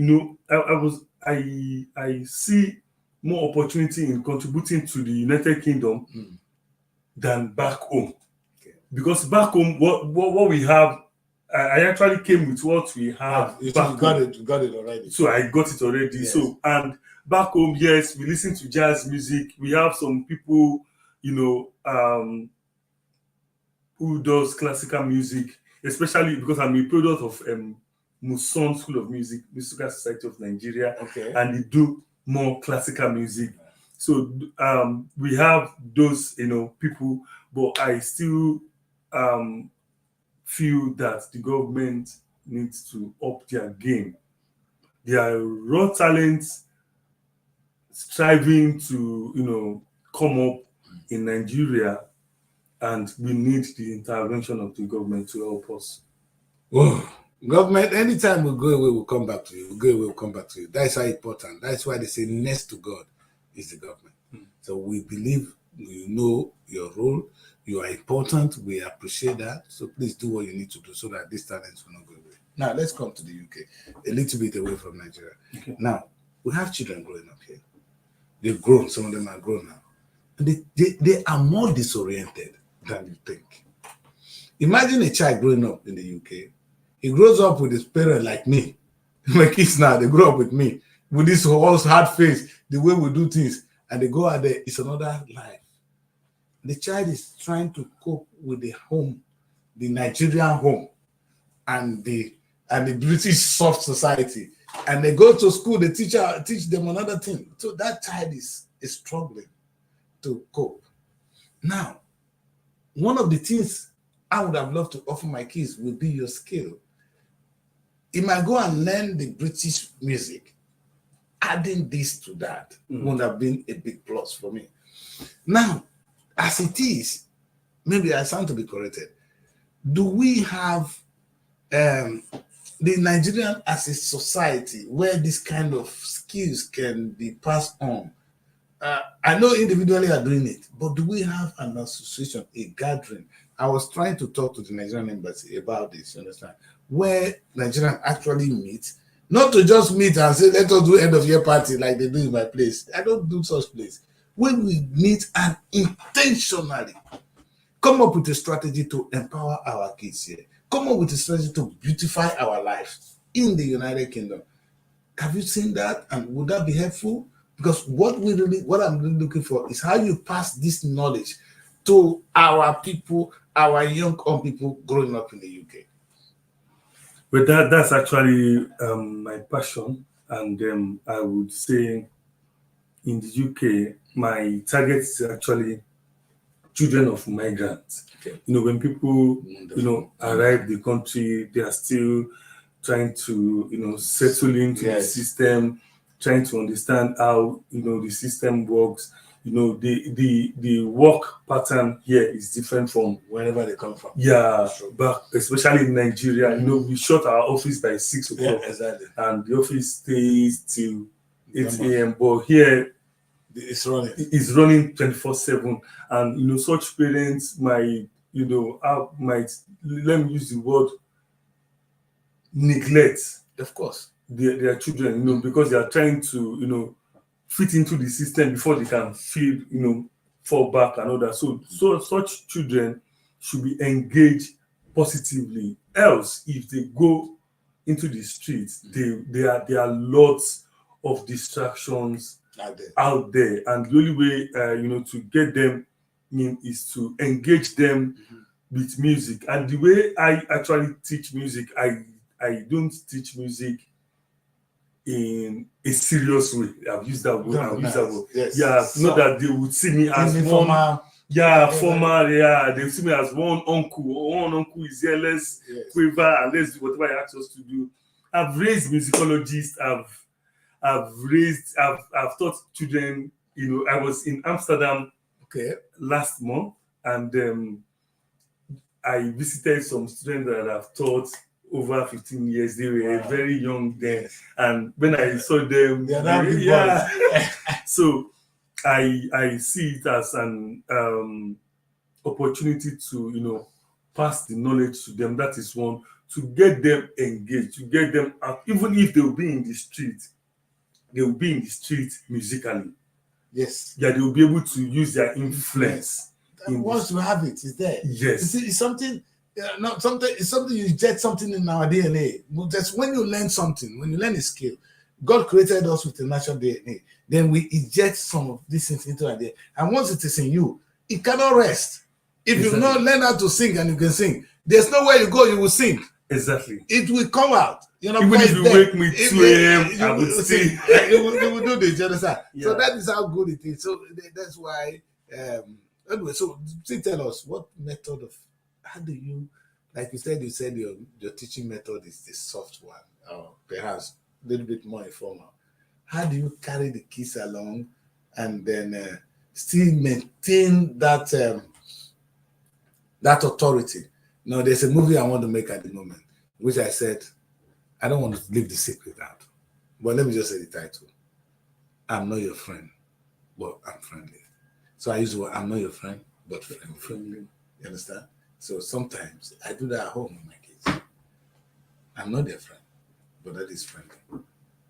I see more opportunity in contributing to the United Kingdom than back home. Okay. Because back home, what we have, I actually came with what we have. You got it already. So I got it already. Yes. So, and back home, yes, we listen to jazz music. We have some people, who does classical music, especially because I'm a product of Muson School of Music, Musical Society of Nigeria, and they do more classical music. So we have those, people, but I still feel that the government needs to up their game. There are raw talents striving to, come up in Nigeria, and we need the intervention of the government to help us. Whoa. Government, anytime we go away, we'll come back to you. We go away, we'll come back to you. That's how important. That's why they say next to God is the government. So we believe you know your role. You are important. We appreciate that. So please do what you need to do so that these talents will not go away. Now, let's come to the UK, a little bit away from Nigeria. Okay. Now, we have children growing up here. They've grown. Some of them are grown now. And they are more disoriented than you think. Imagine a child growing up in the UK. He grows up with his parent like me. My kids now, they grow up with me. With this whole hard face, the way we do things. And they go out there, it's another life. The child is trying to cope with the home, the Nigerian home, and the British soft society. And they go to school, the teacher teach them another thing. So that child is struggling to cope. Now, one of the things I would have loved to offer my kids would be your skill. He might go and learn the British music. Adding this to that would have been a big plus for me. Now, as it is, maybe I sound to be corrected. Do we have the Nigerian as a society where this kind of skills can be passed on? I know individually are doing it, but do we have an association, a gathering? I was trying to talk to the Nigerian embassy about this, you understand, where Nigerians actually meet, not to just meet and say, let us do end of year party like they do in my place. I don't do such place. When we meet and intentionally come up with a strategy to empower our kids here, come up with a strategy to beautify our lives in the United Kingdom. Have you seen that? And would that be helpful? Because what I'm really looking for is how you pass this knowledge to our people, our young people growing up in the UK. But that's actually my passion, and I would say in the UK, my target is actually children of migrants. Okay. When people, arrive the country, they are still trying to, settle into the system, trying to understand how, the system works. The work pattern here is different from wherever they come from. Yeah, but especially in Nigeria, we shut our office by 6 o'clock. Yeah, exactly. And the office stays till 8 a.m. But here, it's running 24/7. And such parents might, let me use the word, neglect, of course, their children, because they are trying to, fit into the system before they can feel, fall back and all that. So such children should be engaged positively. Else, if they go into the streets, there are lots of distractions out there. And the only way, to get them in is to engage them with music. And the way I actually teach music, I don't teach music in a serious way. I've used that word. Yes. Yeah, not that they would see me as one. Formal. Yeah, they see me as one uncle. One uncle is here. Let's quiver and let's do whatever he asks us to do. I've raised musicologists. I've taught children. I was in Amsterdam last month, and I visited some students that I've taught over 15 years. They were very young then, and when I saw them, so I see it as an opportunity to pass the knowledge to them. That is one, to get them engaged, to get them out. Even if they will be in the street, they will be in the street musically. Yes. Yeah, they will be able to use their influence. Once you have it, it's there. Yes. It's something. It's something you get something in our DNA. Just when you learn something, when you learn a skill, God created us with a natural DNA. Then we inject some of these things into our DNA. And once it is in you, it cannot rest. If you not learn how to sing and you can sing, there's nowhere you go, you will sing. Exactly. It will come out. You know, even if you wake me 2 a.m., I would still. You will do this. You understand? Yeah. So that is how good it is. So that's why. Anyway, so please tell us what method of how do you, like you said your teaching method is the soft one, or perhaps a little bit more informal. How do you carry the kids along and then still maintain that that authority? Now, there's a movie I want to make at the moment, which I said I don't want to leave the secret out. But let me just say the title. I'm not your friend, but I'm friendly. So I use the word, I'm not your friend, but friendly. You understand? So sometimes I do that at home with my kids. I'm not their friend, but that is friendly. You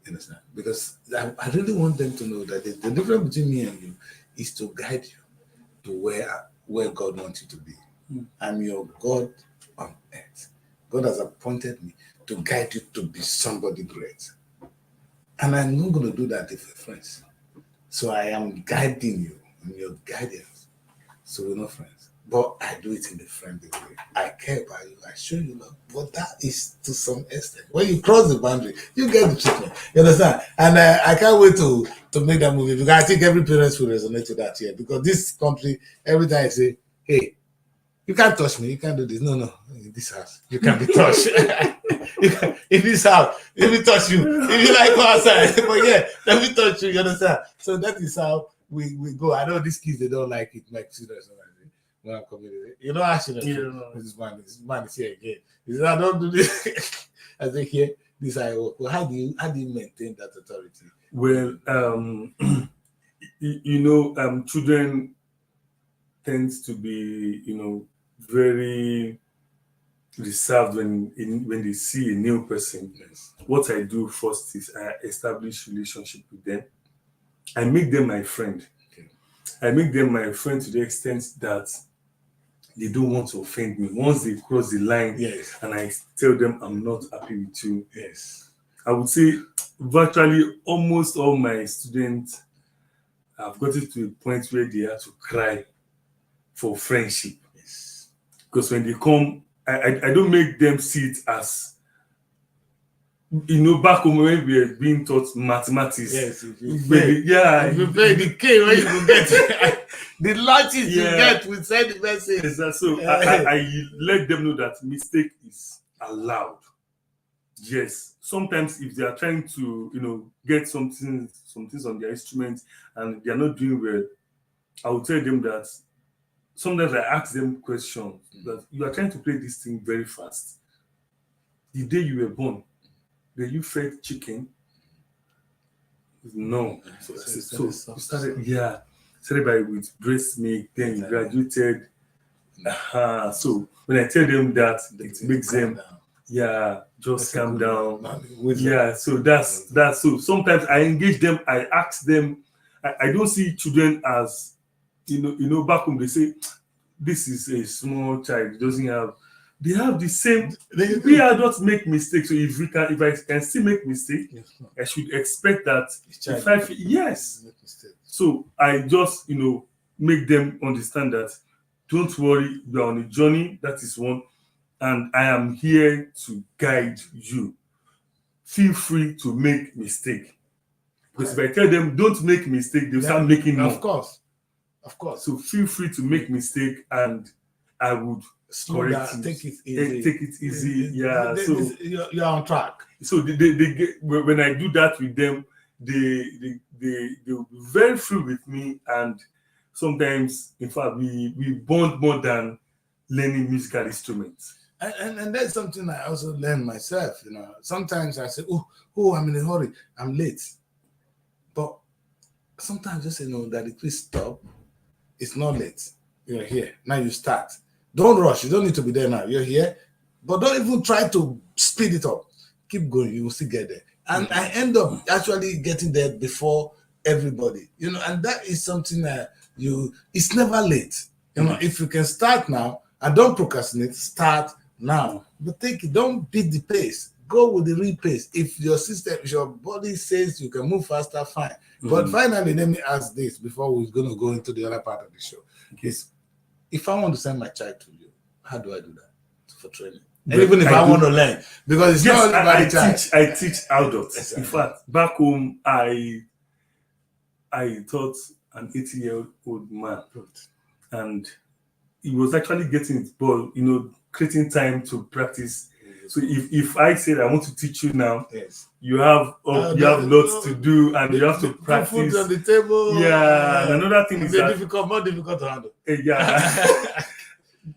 understand? Because I really want them to know that the difference between me and you is to guide you to where God wants you to be. I'm your God on earth. God has appointed me to guide you to be somebody great. And I'm not going to do that if we're friends. So I am guiding you. I'm your guidance. So we're not friends. But I do it in a friendly way. I care about you. I show you love. But that is to some extent. When you cross the boundary, you get the treatment. You understand? And I can't wait to make that movie, because I think every parent will resonate with that here. Because this country, every time I say, hey, you can't touch me, you can't do this. No, in this house, you can't be touched. In this house, let me touch you. If you like, go outside. But yeah, let me touch you, you understand? So that is how we go. I know these kids, they don't like it, like students. When I'm coming, you know, actually, this man is here again. He said, I don't do this. I say, here, this I work. Well, how do you maintain that authority? Well, children tends to be, very reserved when they see a new person. Yes. What I do first is I establish relationship with them. I make them my friend. Okay. I make them my friend to the extent that they don't want to offend me. Once they cross the line, yes, and I tell them I'm not happy with you, yes, I would say virtually almost all my students have gotten to a point where they have to cry for friendship. yes. Because when they come, I don't make them see it as, back home when we were being taught mathematics. Yes, if you pay the K where you will get the lunches you get with send the message. So I let them know that mistake is allowed. Yes, sometimes if they are trying to get some things on their instrument and they are not doing well, I will tell them that sometimes I ask them questions that you are trying to play this thing very fast. The day you were born, were you fed chicken? No. So you started by with breast milk, then you graduated. So when I tell them that, it makes them just calm down. So that's so sometimes I engage them, I ask them. I don't see children as back home they say this is a small child, doesn't have. They have the same. We adults make mistakes. So if I can still make mistakes, I should expect that. Yes. So I just make them understand that. Don't worry, we are on a journey. That is one, and I am here to guide you. Feel free to make mistake, because if I tell them don't make mistake, they'll start making more. Of course. So feel free to make mistake, and I would correct you. Take it easy. Take it easy. So you're on track. So they get, when I do that with them, they will be very free with me, and sometimes, in fact, we bond more than learning musical instruments. And that's something I also learned myself. Sometimes I say, oh, I'm in a hurry, I'm late. But sometimes just say, no, Daddy, please stop. It's not late. You're here. Now you start. Don't rush. You don't need to be there now. You're here. But don't even try to speed it up. Keep going. You will still get there. And I end up actually getting there before everybody. And that is something that it's never late. If you can start now and don't procrastinate, start now. But take it. Don't beat the pace. Go with the real pace. If your body says you can move faster, fine. But finally, let me ask this before we're going to go into the other part of the show. Is if I want to send my child to you, how do I do that for training? Even if I want to learn, because it's yes, not only I teach adults. Exactly. In fact, back home, I taught an 80-year-old man, and he was actually getting it, but creating time to practice. So if I said I want to teach you now, yes, you have lots to do, and you have to put practice. food on the table. Yeah, and another thing is that more difficult to handle. Yeah,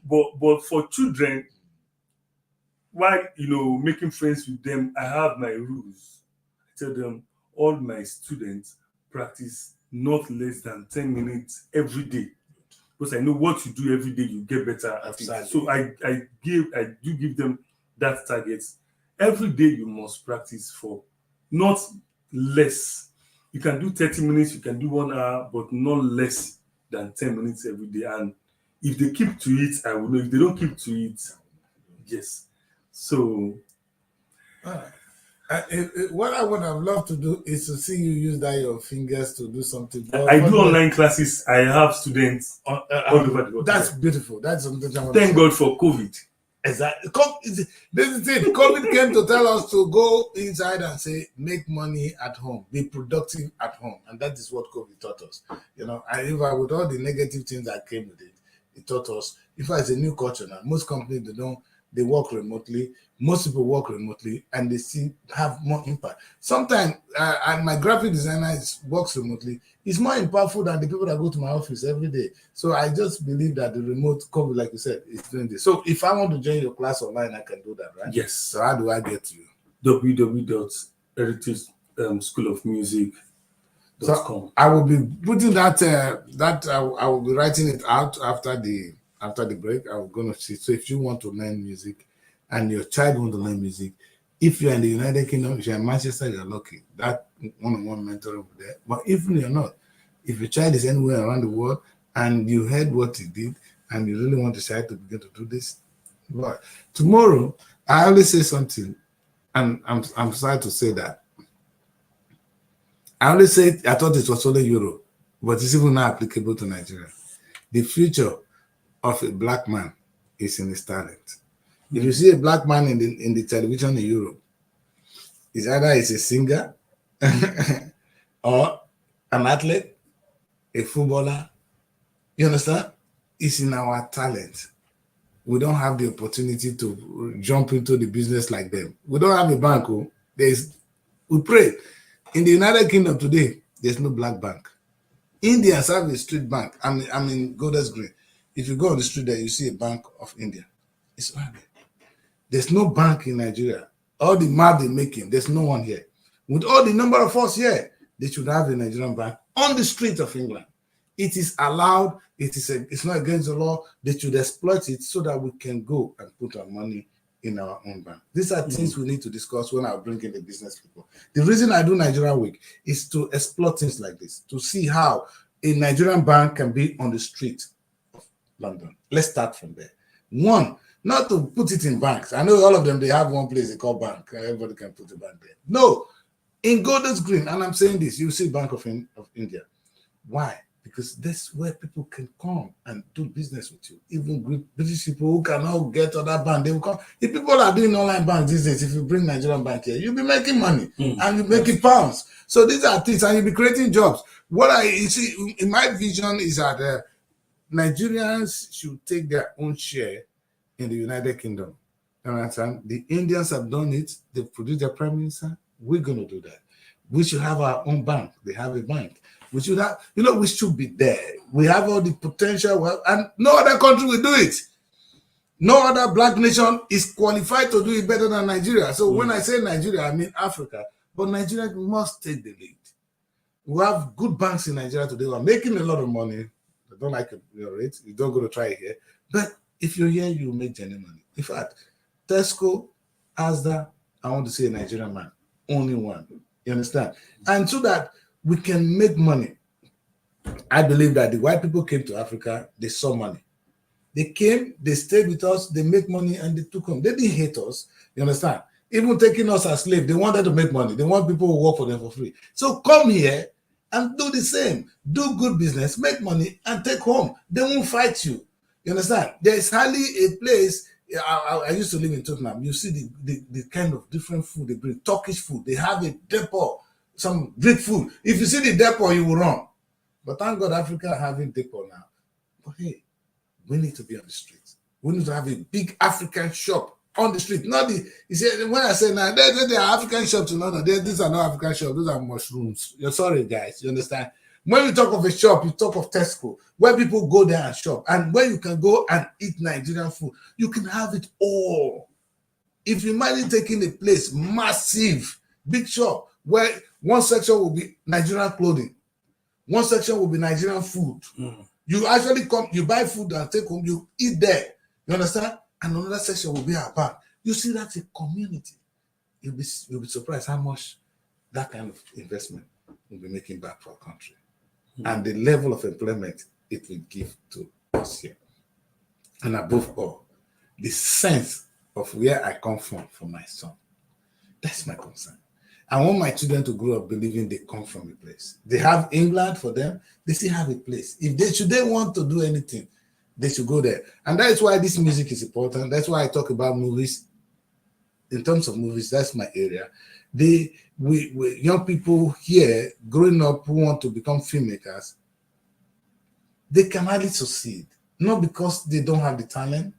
but for children, while making friends with them, I have my rules. I tell them all my students practice not less than 10 minutes every day, because I know what you do every day, you get better at it. So I do give them that target. Every day you must practice for not less. You can do 30 minutes, you can do 1 hour, but not less than 10 minutes every day. And if they keep to it, I will know. If they don't keep to it, yes. So what I would have loved to do is to see you use your fingers to do something. I do online classes. I have students all over the world. That's beautiful. That's something I want Thank God for COVID. Exactly. This is it. COVID came to tell us to go inside and say, make money at home, be productive at home. And that is what COVID taught us. With all the negative things that came with it, it taught us, it's a new culture now. Most companies, they work remotely. Most people work remotely, and they still have more impact. Sometimes, and my graphic designer works remotely. It's more impactful than the people that go to my office every day. So I just believe that the remote COVID, like you said, is doing this. So if I want to join your class online, I can do that, right? Yes. So how do I get to you? www.heritageschoolofmusic.com. So I will be putting that. I will be writing it out after the break. I'm going to see. So if you want to learn music, and your child wants to learn music, if you're in the United Kingdom, if you're in Manchester, you're lucky. That one-on-one mentoring will be there. But even you're not, if your child is anywhere around the world and you heard what he did and you really want the child to begin to do this, but tomorrow I always say something, and I'm sorry to say that. I always say I thought it was only Europe, but it's even not applicable to Nigeria. The future of a black man is in his talent. If you see a black man in the television in Europe, it's either a singer or an athlete, a footballer. You understand? It's in our talent. We don't have the opportunity to jump into the business like them. We don't have a bank. We pray. In the United Kingdom today, there's no black bank. Indians have a street bank. I'm in Golders Green. If you go on the street there, you see a Bank of India. It's right there. There's no bank in Nigeria. All the map they're making, there's no one here. With all the number of us here, they should have a Nigerian bank on the street of England. It is allowed. It's not against the law. They should exploit it so that we can go and put our money in our own bank. These are things we need to discuss when I bring in the business people. The reason I do Nigeria Week is to explore things like this, to see how a Nigerian bank can be on the street of London. Let's start from there. One, not to put it in banks. I know all of them, they have one place they call bank. Everybody can put a bank there. No, in Golders Green, and I'm saying this, you see Bank of India. Why? Because that's where people can come and do business with you. Even British people who cannot get other bank, they will come. If people are doing online banks these days, if you bring Nigerian bank here, you'll be making money and you'll be making pounds. So these are things, and you'll be creating jobs. What you see in my vision is that Nigerians should take their own share in the United Kingdom. You understand? The Indians have done it. They've produced their prime minister. We're going to do that. We should have our own bank. They have a bank. We should have, we should be there. We have all the potential, and no other country will do it. No other black nation is qualified to do it better than Nigeria. So when I say Nigeria, I mean Africa. But Nigeria must take the lead. We have good banks in Nigeria today. We're making a lot of money. I don't like your rate. You don't go to try it here. But if you're here, you make genuine money. In fact, Tesco, Asda, I want to say a Nigerian man. Only one. You understand? And so that we can make money. I believe that the white people came to Africa, they saw money. They came, they stayed with us, they make money, and they took home. They didn't hate us. You understand? Even taking us as slaves, they wanted to make money. They want people who work for them for free. So come here and do the same. Do good business, make money, and take home. They won't fight you. You understand? There is hardly a place Yeah, I used to live in Tottenham. You see the kind of different food they bring. Turkish food. They have a depot, some Greek food. If you see the depot, you will run. But thank God Africa having depot now. But hey, we need to be on the street. We need to have a big African shop on the street. Not the, you see, when I say now, there are African shops in London. These are not African shops. Those are mushrooms. You're sorry, guys. You understand? When you talk of a shop, you talk of Tesco, where people go there and shop, and where you can go and eat Nigerian food. You can have it all. If you imagine taking a place, massive, big shop, where one section will be Nigerian clothing, one section will be Nigerian food. You actually come, you buy food and take home, you eat there. You understand? And another section will be our bank. You see, that's a community. You'll be surprised how much that kind of investment will be making back for our country. And the level of employment it will give to us here. And above all, the sense of where I come from for my son. That's my concern. I want my children to grow up believing they come from a place. They have England for them. They still have a place. If they want to do anything, they should go there. And that is why this music is important. That's why I talk about movies. In terms of movies, that's my area. We young people here growing up who want to become filmmakers, they can hardly succeed. Not because they don't have the talent.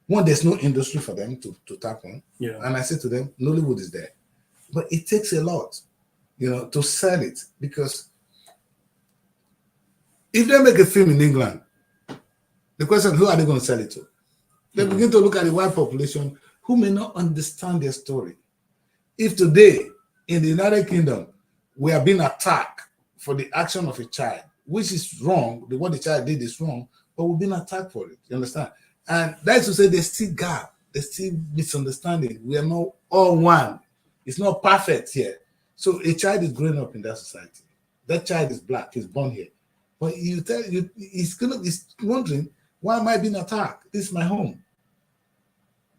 One, there's no industry for them to tap on. Yeah. And I say to them, Nollywood is there. But it takes a lot, to sell it. Because if they make a film in England, the question, who are they going to sell it to? They begin to look at the white population who may not understand their story. If today, in the United Kingdom, we are being attacked for the action of a child, which is wrong, what the child did is wrong, but we've been attacked for it, you understand? And that's to say there's still gap, there's still misunderstanding. We are not all one. It's not perfect here. So a child is growing up in that society. That child is black, he's born here. But he's wondering, why am I being attacked? This is my home.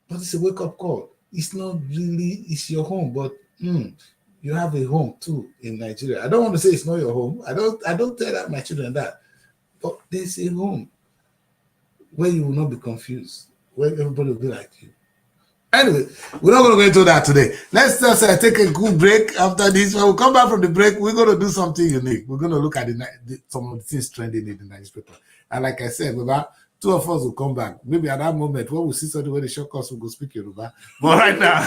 But it's a wake-up call. It's not really, it's your home, but you have a home too in Nigeria. I don't want to say it's not your home. I don't tell that my children that. But there's a home where you will not be confused, where everybody will be like you. Anyway, we're not going to go into that today. Let's just take a good break after this. When we come back from the break, we're going to do something unique. We're going to look at some of the things trending in the newspaper. And like I said, Baba, two of us will come back. Maybe at that moment, when we see something where the shock us, we'll go speak Yoruba. But right now,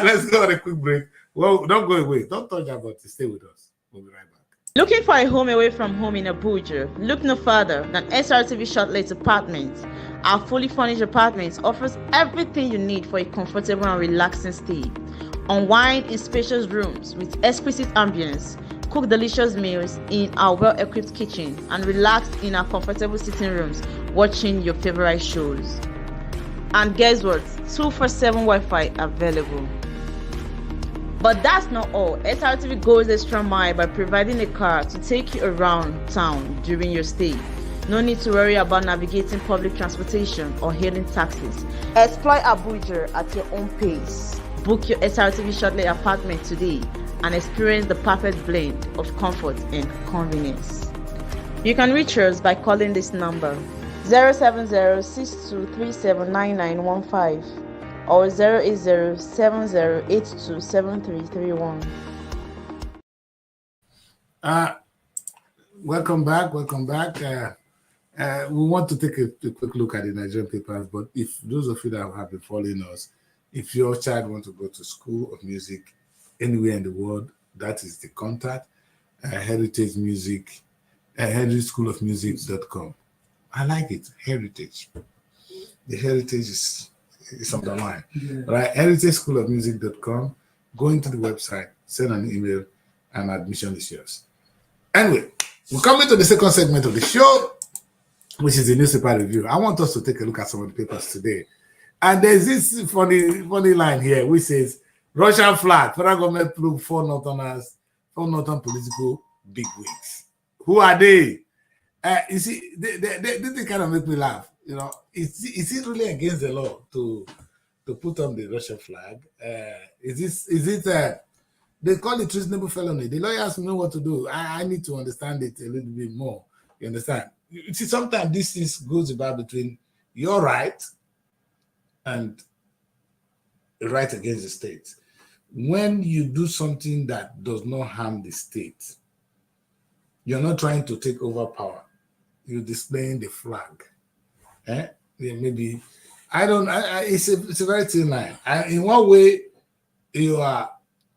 let's go on a quick break. Well, don't go away. Don't touch that button. Stay with us. We'll be right back. Looking for a home away from home in Abuja? Look no further than SRTV Shortlet Apartments. Our fully furnished apartments offers everything you need for a comfortable and relaxing stay. Unwind in spacious rooms with exquisite ambience. Cook delicious meals in our well-equipped kitchen and relax in our comfortable sitting rooms watching your favorite shows. And guess what? 247 Wi-Fi available. But that's not all. SRTV goes extra mile by providing a car to take you around town during your stay. No need to worry about navigating public transportation or hailing taxis. Explore Abuja at your own pace. Book your SRTV Shortlet apartment today and experience the perfect blend of comfort and convenience. You can reach us by calling this number 070-6237-9915 or 080-7082-7331. Welcome back. We want to take a quick look at the Nigerian papers, but if those of you that have been following us, if your child wants to go to school of music anywhere in the world, that is the contact, Heritage Music, heritageschoolofmusic.com. I like it, heritage. The heritage is underlined. Yeah. Right, heritageschoolofmusic.com. Go into the website, send an email, and admission is yours. Anyway, we're coming to the second segment of the show, which is the newspaper review. I want us to take a look at some of the papers today. And there's this funny line here which says, Russian flag, federal government proved four northern political bigwigs. Who are they? You see, they kind of make me laugh. Is it really against the law to put on the Russian flag? Is it they call it treasonable felony? The lawyers know what to do. I need to understand it a little bit more. You understand? You see, sometimes this goes about between your right and right against the state. When you do something that does not harm the state, you're not trying to take over power. You're displaying the flag. Yeah, maybe I don't. It's a very thin line. In one way, you are.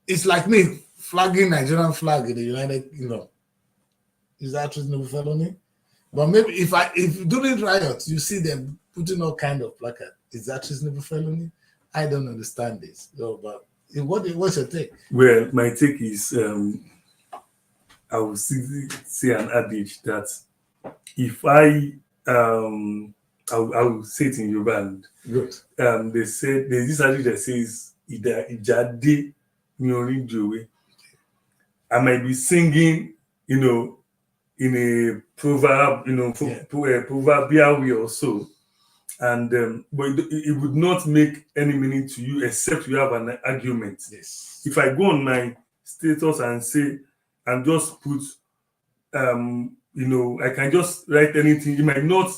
It's like me flagging Nigerian flag in the United Kingdom. Is that reasonable felony? But maybe if during riots you see them putting all kind of placard, is that reasonable felony? I don't understand this. So, but what's your take? Well, my take is I will say an adage that if I will say it in Yoruba. And, Good. they said there's this adage that says Ijade ni orin jowe. I might be singing, in a proverb, proverbial way or so, and but it would not make any meaning to you except you have an argument. Yes. If I go on my status and say and just put, I can just write anything. You might not,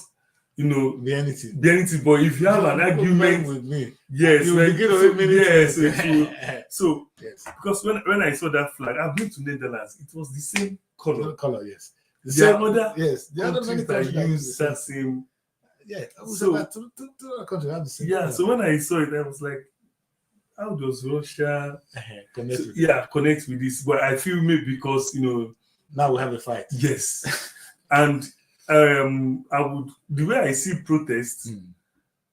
Be anything. But if you have an argument with me, yes, you begin to make yes. So yes. because when I saw that flag, I've been to Netherlands. It was the same color. Yes. The other the other many countries that countries use that same. Yeah, So about two other countries have the same. yeah. So when I saw it, I was like, how does Russia connect with connect with this? But I feel maybe because now we have a fight. yes, and the way I see protests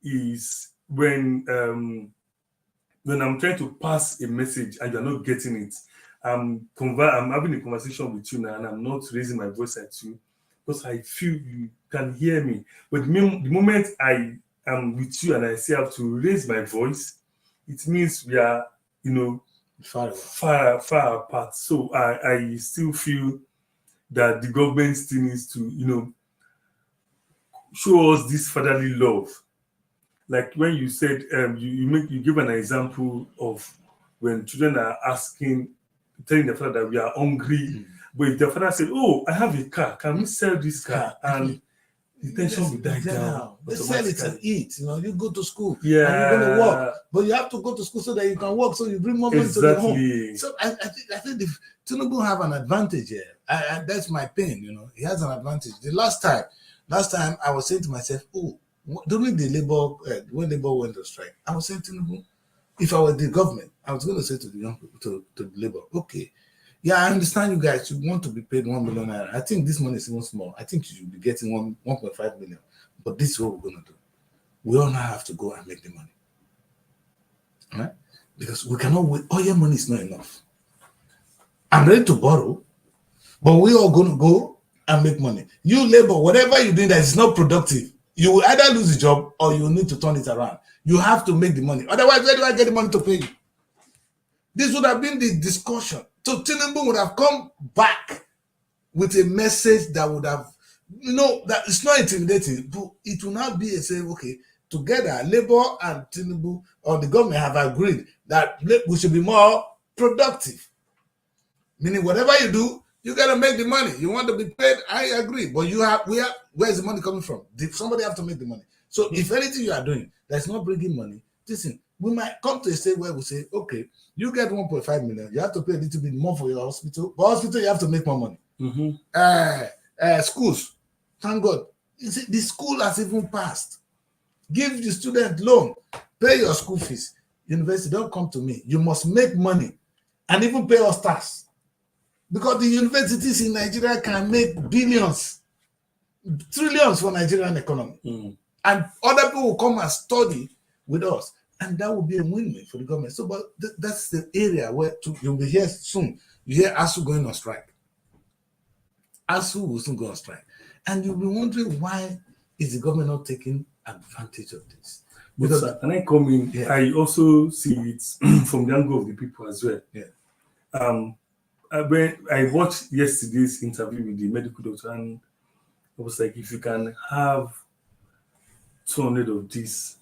is when I'm trying to pass a message and you're not getting it. I'm having a conversation with you now and I'm not raising my voice at you because I feel you can hear me. But the moment I am with you and I say I have to raise my voice, it means we are, far apart. So I still feel that the government still needs to, show us this fatherly love. Like when you said you give an example of when children are telling the father that we are hungry, but if the father said, "Oh, I have a car, can we sell this car?" and the tension will die down. They sell it and eat. You go to school and Yeah, you're going to work, but you have to go to school so that you can work, so you bring more money to the home. So I think the Tinubu have an advantage here. That's my pain. He has an advantage. The last time I was saying to myself, during the when labor went on strike, I was saying to Tinubu, if I was the government, I was going to say to the young people, to the labor, okay, yeah, I understand you guys, you want to be paid 1 million naira. I think this money is even small. I think you should be getting 1.5 million. But this is what we're going to do. We all now have to go and make the money. Right? Because we cannot wait. All your money is not enough. I'm ready to borrow, but we all going to go and make money. You labor, whatever you do that is not productive, you will either lose the job or you will need to turn it around. You have to make the money. Otherwise, where do I get the money to pay you? This would have been the discussion. So Tinubu would have come back with a message that would have, that it's not intimidating, but it will not be a say, okay, together, Labour and Tinubu or the government have agreed that we should be more productive. Meaning, whatever you do, you got to make the money. You want to be paid, I agree. But where's the money coming from? Somebody have to make the money. So if anything you are doing that's not bringing money, listen, we might come to a state where we say, okay, you get 1.5 million, you have to pay a little bit more for your hospital. But hospital, you have to make more money. Schools, thank God. You see, the school has even passed. Give the student loan, pay your school fees. University, don't come to me. You must make money and even pay us tax. Because the universities in Nigeria can make billions, trillions for Nigerian economy. And other people will come and study with us. And that will be a win-win for the government. So, but that's the area where you'll be here soon. You hear ASU going on strike. ASU will soon go on strike. And you'll be wondering, why is the government not taking advantage of this? Because can I come in? Yeah. I also see it from the angle of the people as well. Yeah. When I watched yesterday's interview with the medical doctor, and I was like, if you can have 200 of this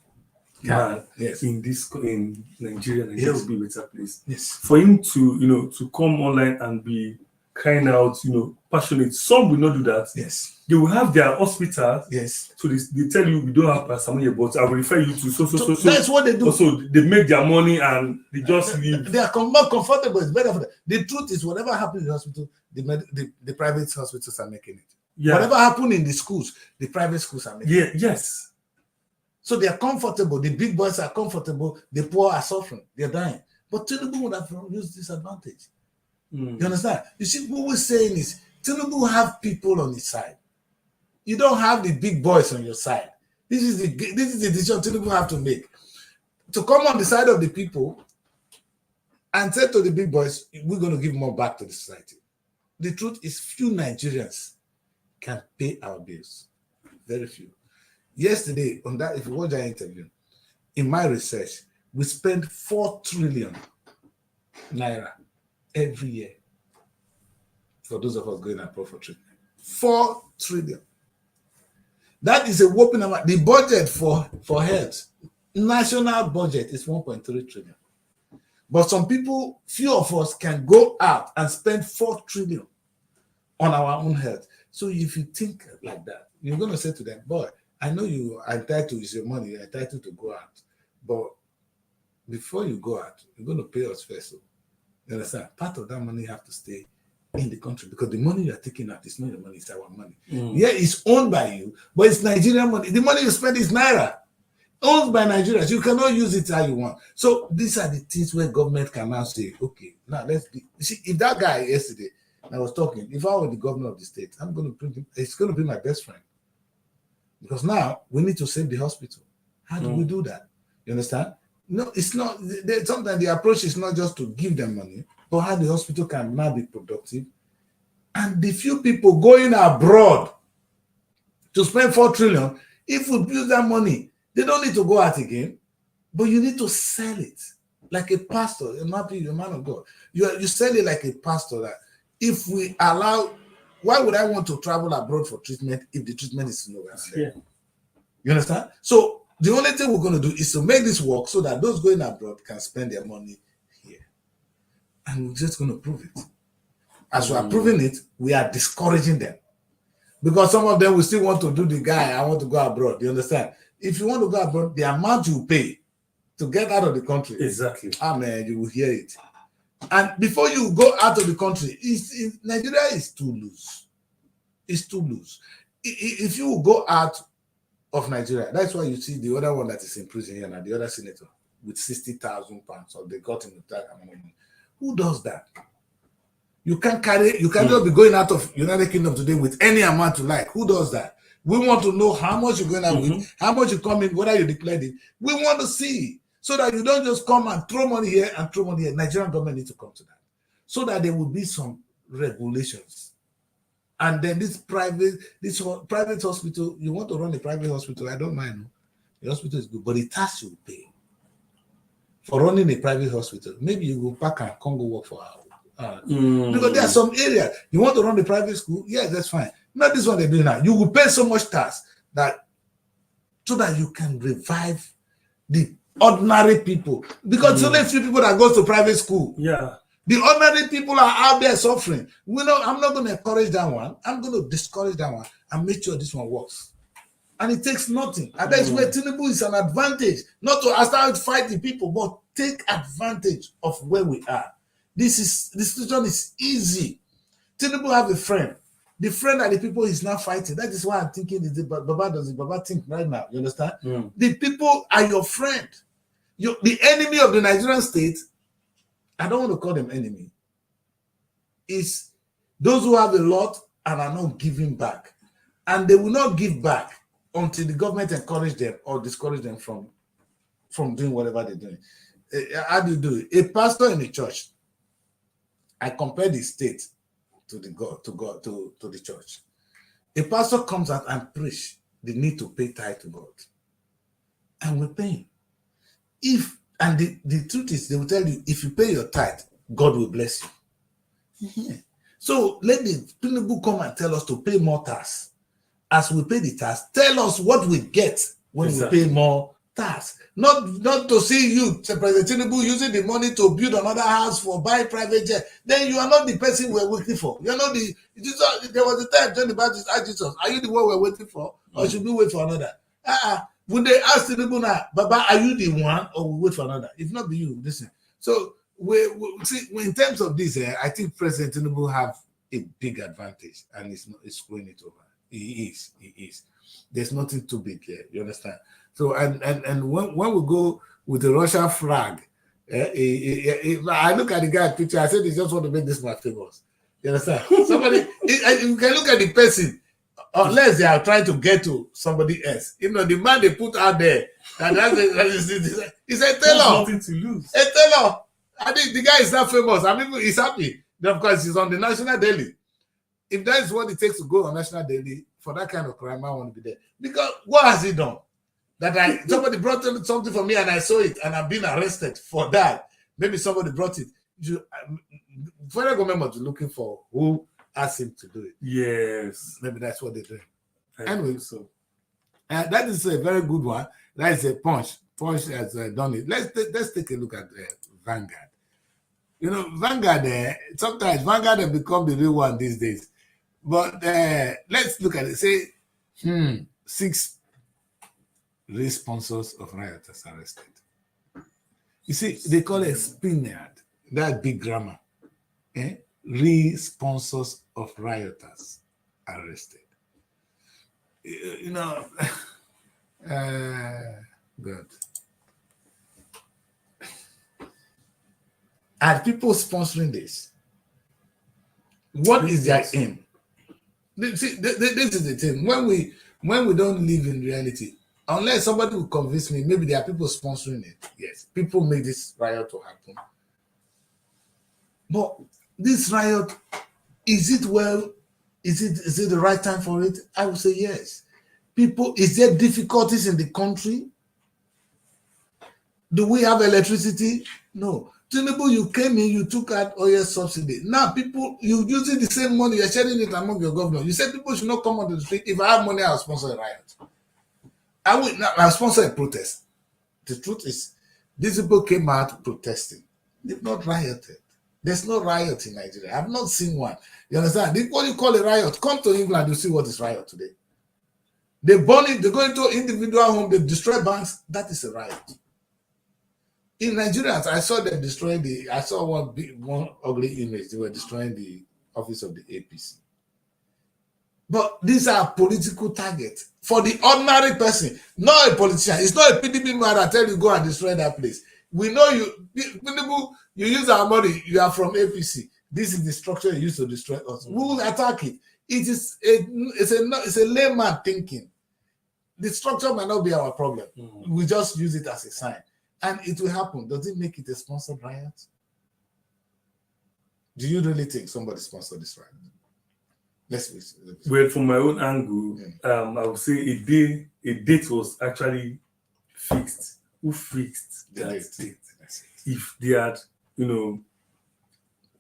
in Nigeria would be a better place. Yes. For him to to come online and be crying out, passionate. Some will not do that. Yes. They will have their hospitals. Yes. So they tell you we don't have paracetamol, but I will refer you to so. That's what they do. Also, they make their money and they just leave. They are more comfortable. It's better for them. The truth is, whatever happens in the hospital, the private hospitals are making it. Yeah. Whatever happened in the schools, the private schools are making it. Yes. So they are comfortable. The big boys are comfortable. The poor are suffering. They're dying. But Tinubu would have used this advantage. You understand? You see, what we're saying is Tinubu have people on his side. You don't have the big boys on your side. This is the decision Tinubu have to make. To come on the side of the people and say to the big boys, we're going to give more back to the society. The truth is, few Nigerians can pay our bills. Very few. Yesterday, on that, if you watch that interview, in my research, we spend 4 trillion naira every year for those of us going abroad for treatment. 4 trillion. That is a whopping amount. The budget for health, national budget, is 1.3 trillion. But some people, few of us, can go out and spend 4 trillion on our own health. So if you think like that, you're going to say to them, boy, I know you are entitled to use your money, you're entitled to go out. But before you go out, you're going to pay us first. So, you understand? Part of that money you have to stay in the country because the money you're taking out is not your money, it's our money. Yeah, it's owned by you, but it's Nigerian money. The money you spend is naira, owned by Nigerians. You cannot use it how you want. So these are the things where government can now say, okay, now let's be. You see, if that guy yesterday, I was talking, if I were the governor of the state, I'm going to bring him, it's going to be my best friend. Because now we need to save the hospital. How do we do that? You understand? No, it's not. Sometimes the approach is not just to give them money, but how the hospital can now be productive. And the few people going abroad to spend 4 trillion, if we use that money, they don't need to go out again, but you need to sell it like a pastor. You're not a man of God. You sell it like a pastor that if we allow, why would I want to travel abroad for treatment if the treatment is nowhere? Yeah. You understand? So the only thing we're going to do is to make this work so that those going abroad can spend their money here. And we're just going to prove it. As we are proving it, we are discouraging them. Because some of them will still want to do the guy, I want to go abroad. You understand? If you want to go abroad, the amount you pay to get out of the country. Exactly. Man, you will hear it. And before you go out of the country, Nigeria is too loose. It's too loose. If you go out of Nigeria, that's why you see the other one that is in prison here now, the other senator with 60,000 pounds, or they got him with that amount. Who does that? You cannot be going out of United Kingdom today with any amount you like. Who does that? We want to know how much you're going out with, how much you come in, whether you declared it. We want to see so that you don't just come and throw money here and throw money here. Nigerian government needs to come to that so that there will be some regulations. And then this private hospital, you want to run a private hospital, I don't mind. The hospital is good, but the tax you pay for running a private hospital, maybe you go back and come go work for hours. Because there are some areas you want to run the private school, yeah, that's fine. Not this one they're doing now. You will pay so much tax that so that you can revive the ordinary people. Because it's only a few people that goes to private school. Yeah. The ordinary people are out there suffering. I'm not going to encourage that one. I'm going to discourage that one and make sure this one works. And it takes nothing. And that's where Tinubu is an advantage. Not to start fighting people, but take advantage of where we are. This situation is easy. Tinubu have a friend. The friend that the people is now fighting. That is why I'm thinking, Baba think right now. You understand? The people are your friend. The enemy of the Nigerian state, I don't want to call them enemy, is those who have a lot and are not giving back. And they will not give back until the government encourage them or discourage them from doing whatever they're doing. How do you do it? A pastor in the church, I compare the state to the church. A pastor comes out and preach the need to pay tithe to God. And we're paying. And the truth is, they will tell you, if you pay your tithe, God will bless you. So let the Tinubu come and tell us to pay more tax. As we pay the tax, tell us what we get when we pay more tax. Not to see you, President Tinubu, using the money to build another house for buy private jet. Then you are not the person we're waiting for. You're not the Jesus. There was a time John the Baptist asked Jesus, "Are you the one we're waiting for, or should we wait for another?" When they ask Tinubu now, Baba, are you the one, or we wait for another? If not be you, listen. So we see in terms of this, I think President Tinubu have a big advantage, and it's going it over. He is. There's nothing too big here. You understand? So and when we go with the Russian flag, I look at the guy's picture. I said they just want to make this man famous. You understand? Somebody, you can look at the person, unless they are trying to get to somebody else. You know, the man they put out there, and he's a tailor. Nothing to lose. A tailor. I think the guy is not famous. I mean, he's happy. Of course, he's on the national daily. If that is what it takes to go on national daily for that kind of crime, I want to be there. Because what has he done? That somebody brought something for me and I saw it and I've been arrested for that. Maybe somebody brought it. Federal government was looking for who asked him to do it. Yes. Maybe that's what they're doing. Anyway, so that is a very good one. That is a punch. Punch has done it. Let's take a look at Vanguard. You know, Vanguard, sometimes Vanguard have become the real one these days. But let's look at it. Say, 6 real sponsors of rioters arrested. You see, they call it Spaniard. That big grammar. Real sponsors of rioters arrested. You know, good. Are people sponsoring this? What is their aim? See, this is the thing. When we don't live in reality, unless somebody will convince me, maybe there are people sponsoring it. Yes, people make this riot to happen. But this riot, is it the right time for it? I would say yes. People, is there difficulties in the country? Do we have electricity? No. Tinubu, you came in, you took out oil subsidy. Now people, you using the same money, you're sharing it among your government. You said people should not come on the street. If I have money, I'll sponsor a riot. I'll sponsor a protest. The truth is, these people came out protesting. They've not rioted. There's no riot in Nigeria. I've not seen one. You understand? What you call a riot? Come to England, you see what is riot today. They burn it, they go into individual home, they destroy banks. That is a riot. In Nigeria, I saw them destroying I saw one ugly image. They were destroying the office of the APC. But these are political targets for the ordinary person, not a politician. It's not a PDP man that tell you go and destroy that place. We know you use our money. You are from APC. This is the structure you use to destroy us. We will attack it. It's a layman thinking. The structure might not be our problem. We just use it as a sign. And it will happen. Does it make it a sponsored riot? Do you really think somebody sponsored this riot? Let's well, from my own angle, I would say a date was actually fixed. Who fixed that date? If they had,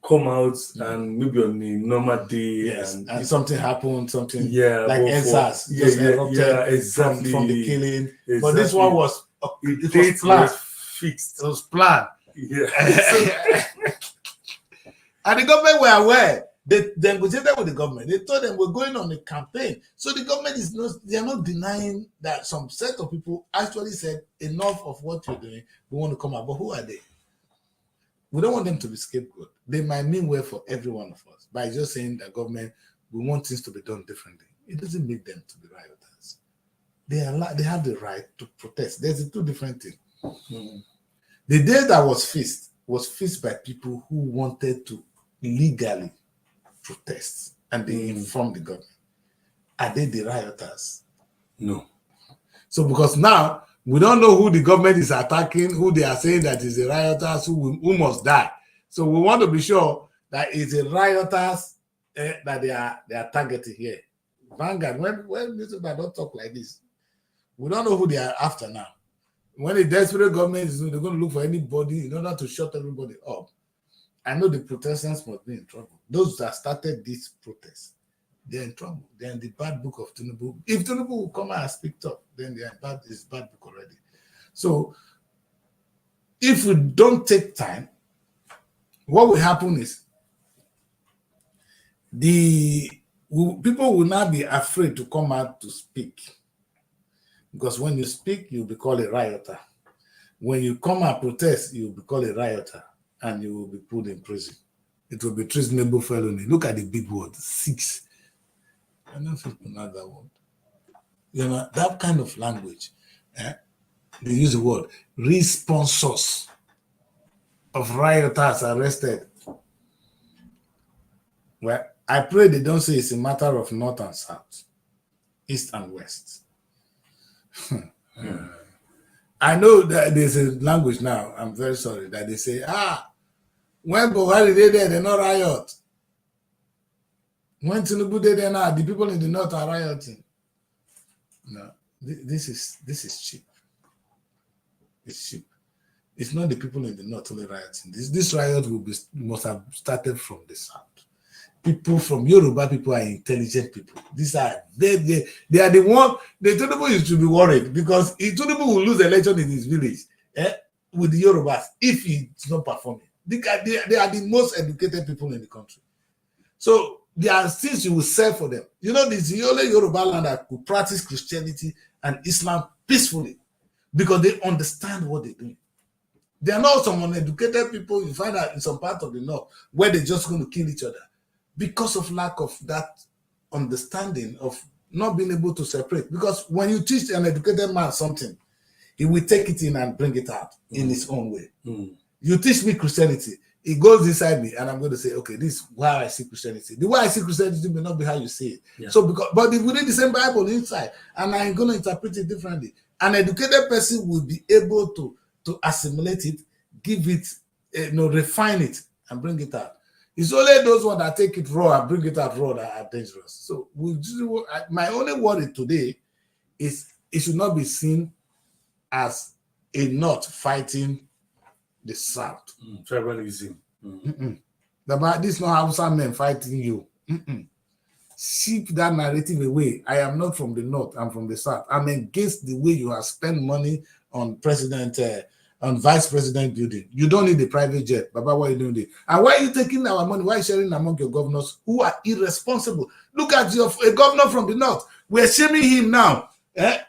come out and maybe on a normal day, yes, and something happened, like SARS erupted exactly from the killing. Exactly. But this one was it was planned. Fixed. It was planned. Yeah. And the government were aware. They negotiated with the government. They told them we're going on a campaign. So the government they are not denying that some set of people actually said enough of what you're doing. We want to come out. But who are they? We don't want them to be scapegoat. They might mean well for every one of us by just saying that government, we want things to be done differently. It doesn't make them to be rioters. They have the right to protest. There's two different things. The day that was fixed by people who wanted to legally protest and they informed the government. Are they the rioters? No. So because now we don't know who the government is attacking, who they are saying that is the rioters who must die. So we want to be sure that it's the rioters that they are targeting here. Vanguard, when newspapers don't talk like this, we don't know who they are after now. When a desperate government is, they're going to look for anybody in order to shut everybody up. I know the protesters must be in trouble. Those that started this protest, they're in trouble. They're in the bad book of Tinubu. If Tinubu will come out and speak up, then they're in bad book already. So if we don't take time, what will happen is people will not be afraid to come out to speak. Because when you speak, you'll be called a rioter. When you come and protest, you'll be called a rioter and you will be put in prison. It will be treasonable felony. Look at the big word, 6. I don't think another word. You know, that kind of language. They use the word sponsors of rioters arrested. Well, I pray they don't say it's a matter of north and south, east and west. I know that there's a language now, I'm very sorry, that they say, when Buhari did there, they're not riot. When Tinubu did there now, the people in the north are rioting. No, this is cheap. It's cheap. It's not the people in the north only rioting. This riot must have started from the south. People from Yoruba people are intelligent people. These are they are the one. The Tinubu used to be worried because Tinubu will lose the election in his village with the Yorubas if he's not performing. They are the most educated people in the country. So there are things you will sell for them. You know, this is the only Yoruba land that could practice Christianity and Islam peacefully because they understand what they're doing. They are not some uneducated people you find out in some part of the north where they're just going to kill each other because of lack of that understanding of not being able to separate. Because when you teach an educated man something, he will take it in and bring it out in his own way. You teach me Christianity, it goes inside me, and I'm going to say, okay, this is why I see Christianity. The way I see Christianity may not be how you see it. Yeah. So, but if we read the same Bible inside, and I'm going to interpret it differently, an educated person will be able to assimilate it, give it, refine it, and bring it out. It's only those ones that take it raw and bring it out raw that are dangerous. So my only worry today is it should not be seen as a north fighting the south. Tribalism. This is not Hausa men fighting you. Keep that narrative away. I am not from the north, I'm from the south. I'm against the way you have spent money on on vice president building. You don't need the private jet. Baba, why are you doing this? And why are you taking our money? Why are you sharing among your governors who are irresponsible? Look at a governor from the north. We're shaming him now.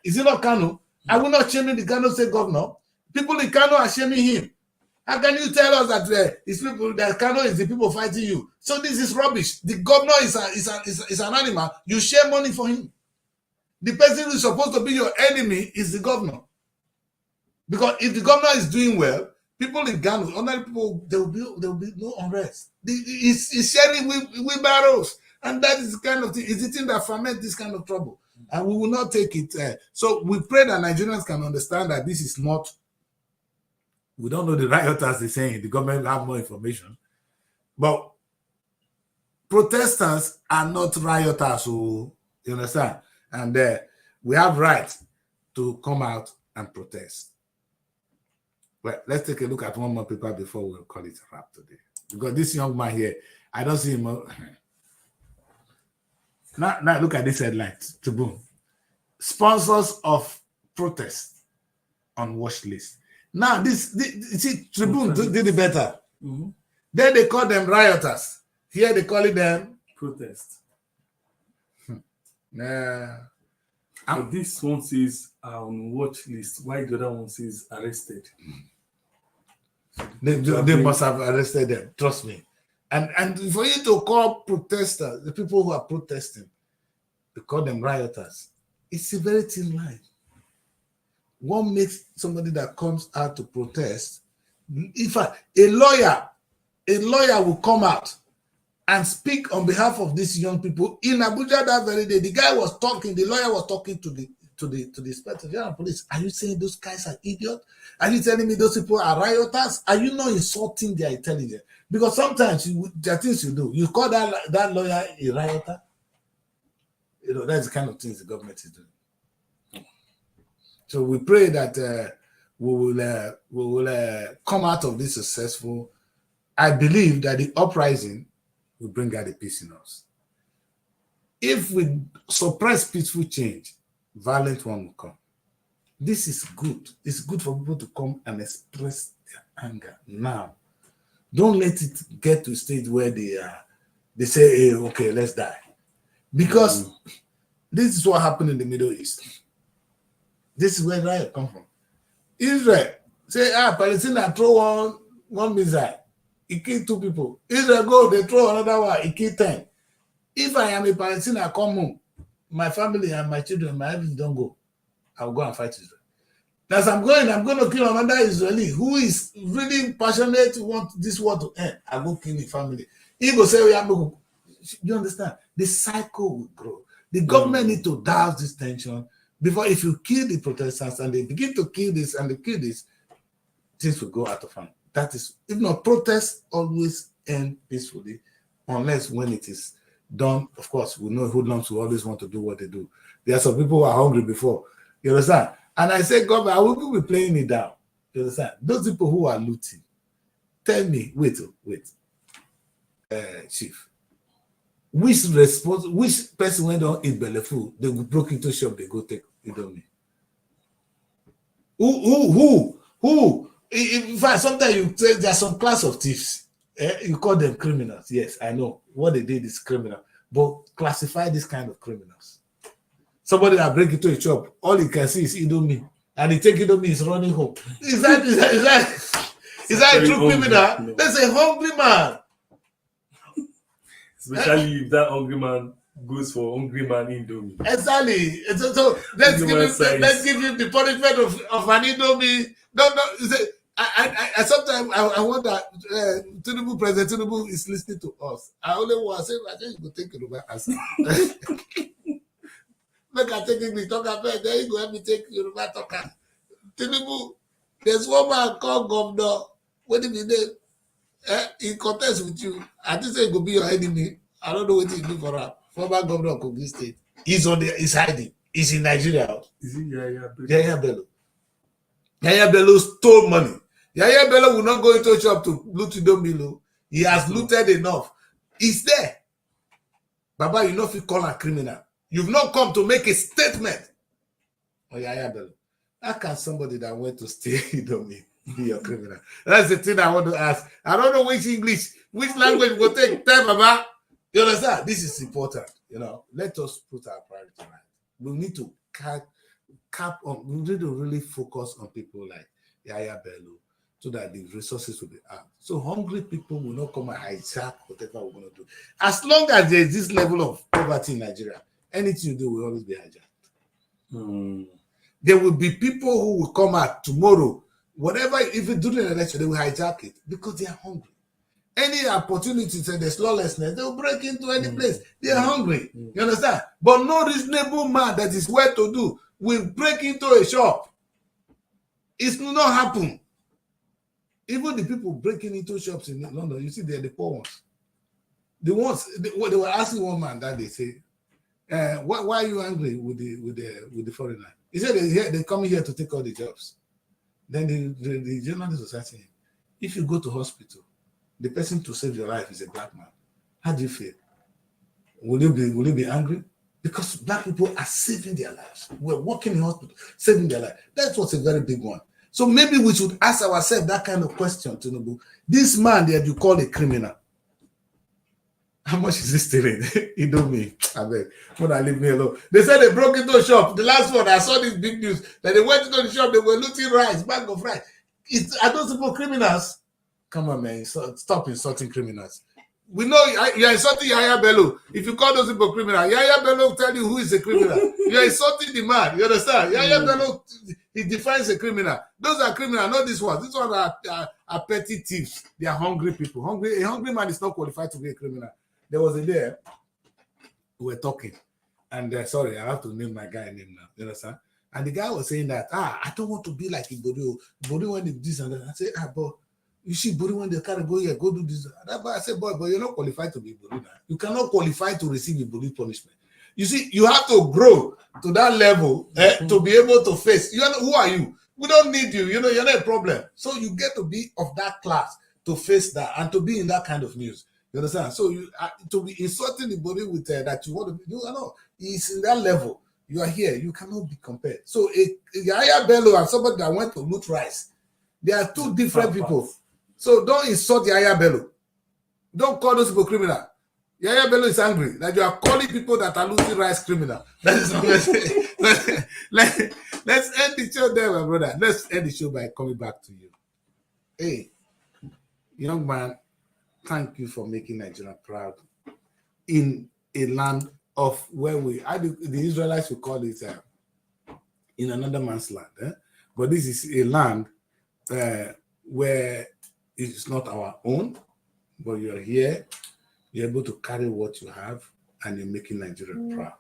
Is it not Kano? I will not shaming the Kano State governor. People in Kano are shaming him. How can you tell us that it's people that Kano is the people fighting you? So this is rubbish. The governor is an animal. You share money for him. The person who is supposed to be your enemy is the governor. Because if the governor is doing well, people in Ghana, ordinary people, there will be no unrest. He's sharing wheelbarrows, and that is the kind of thing. It's the thing that ferments this kind of trouble, and we will not take it. So we pray that Nigerians can understand that this is not. We don't know the rioters. They're saying the government will have more information, but protesters are not rioters. So you understand, and we have right to come out and protest. Well, let's take a look at one more paper before we'll call it a wrap today. Because this young man here, I don't see him. Now look at this headline, Tribune. Sponsors of protest on watch list. Now, see, Tribune did it better. Then they call them rioters. Here they call it them protest. But this one says on watch list, while the other one says arrested. They must have arrested them, trust me. And for you to call protesters, the people who are protesting, to call them rioters, it's a very thin line. What makes somebody that comes out to protest, in fact, a lawyer will come out and speak on behalf of these young people in Abuja that very day. The lawyer was talking to the Inspector General of Police. Are you saying those guys are idiots? Are you telling me those people are rioters? Are you not insulting their intelligence? Because sometimes there are things you do. You call that lawyer a rioter. That's the kind of things the government is doing. So we pray that we will come out of this successful. I believe that the uprising will bring out the peace in us. If we suppress peaceful change, violent one will come. This is good. It's good for people to come and express their anger now. Don't let it get to a stage where they say, hey, okay, let's die. Because this is what happened in the Middle East. This is where riot come from. Israel say, Palestine throw one missile, it killed 2 people. Israel go, they throw another one, it killed 10. If I am a Palestinian, I come home, my family and my children, my everything don't go. I'll go and fight Israel. As I'm going to kill another Israeli who is really passionate to want this war to end. I go kill the family. He go say, you understand? The cycle will grow. The government need to douse this tension before, if you kill the protesters and they begin to kill this and they kill this, things will go out of hand. That is, if not, protests always end peacefully, unless when it is done. Of course, we know hoodlums will always want to do what they do. There are some people who are hungry before. You understand? And I say, government, I will be playing it down. You understand? Those people who are looting, tell me, wait, Chief, which person when don't eat belly food, they broke into shop, they go take, you know me. Who? In fact, sometimes you say there are some class of thieves. You call them criminals. Yes, I know. What they did is criminal. But classify this kind of criminals. Somebody that break into a shop, all he can see is Indomie. And he take Indomie, he's running home. Is that a true criminal? No. That's a hungry man. Especially if that hungry man goes for hungry man Indomie. Exactly. So let's give him the punishment of an Indomie. No. I sometimes I wonder, President Tinubu is listening to us. I only want to say, I think you go take it over answer. Make I take English talk about there you go help me take Yoruba talk. Tinubu, there's one man called Governor. What did he name? He contest with you. I think he could be your enemy. I don't know what he do for her. Former governor of Kogi State. He's hiding. He's in Nigeria. Is he Yaya Bello? Yaya Bello. Yaya Bello stole money. Yaya Bello will not go into a shop to loot Indomie. He has looted enough. He's there. Baba, you know if you call a criminal. You've not come to make a statement. Oh, Yaya Bello. How can somebody that went to steal Indomie be your criminal? That's the thing I want to ask. I don't know which language will take. Tell Baba. You understand? This is important. Let us put our priority right. We need to cap on. We need to really focus on people like Yaya Bello, so that the resources will be out. So hungry people will not come and hijack whatever we're going to do. As long as there is this level of poverty in Nigeria, anything you do will always be hijacked. There will be people who will come out tomorrow, whatever, if you do the election, they will hijack it because they are hungry. Any opportunity to there's lawlessness, they will break into any place. They are hungry. You understand? But no reasonable man that is well to do will break into a shop. It will not happen. Even the people breaking into shops in London, you see, they're the poor ones. The ones they were asking one man that they say, why are you angry with the foreigner? He said they come here to take all the jobs. Then the journalist was asking him, if you go to hospital, the person to save your life is a black man. How do you feel? Will you be angry? Because black people are saving their lives. We're working in hospital, saving their life. That was a very big one. So maybe we should ask ourselves that kind of question, Tinubu. This man that you call a criminal, how much is he stealing? He don't mean. I beg. When I leave me alone. They said they broke into a shop. The last one, I saw this big news that they went into the shop, they were looting rice, bag of rice. Are those people criminals? Come on, man. Stop insulting criminals. We know you're insulting Yaya Bello. If you call those people criminal, Yaya Bello will tell you who is a criminal. You're insulting the man. You understand? Yaya Bello, he defines a criminal. Those are criminals, not this one. These ones are petty thieves. They are hungry people. A hungry man is not qualified to be a criminal. There was a day we were talking, and sorry, I have to name my guy name now. You understand? And the guy was saying that, I don't want to be like Iborio. Iborio when they do this and that. I said, but you see, Iborio when they carry go here, go do this. But I said, boy, but you're not qualified to be Iborio now. You cannot qualify to receive Iborio punishment. You see, you have to grow to that level to be able to face. Who are you? We don't need you. You're not a problem. So you get to be of that class to face that and to be in that kind of news. You understand? So you to be insulting the body with that you want to be, he's in that level. You are here. You cannot be compared. So Yahya Bello and somebody that went to loot rice, they are two different people. So don't insult Yahya Bello. Don't call those people criminal. Yahya Bello is angry that you are calling people that are looting rice criminal. That is let's end the show there, my brother. Let's end the show by coming back to you. Hey, young man, thank you for making Nigeria proud in a land of where the Israelites will call it in another man's land. But this is a land where it's not our own, but you're here, you're able to carry what you have, and you're making Nigeria proud.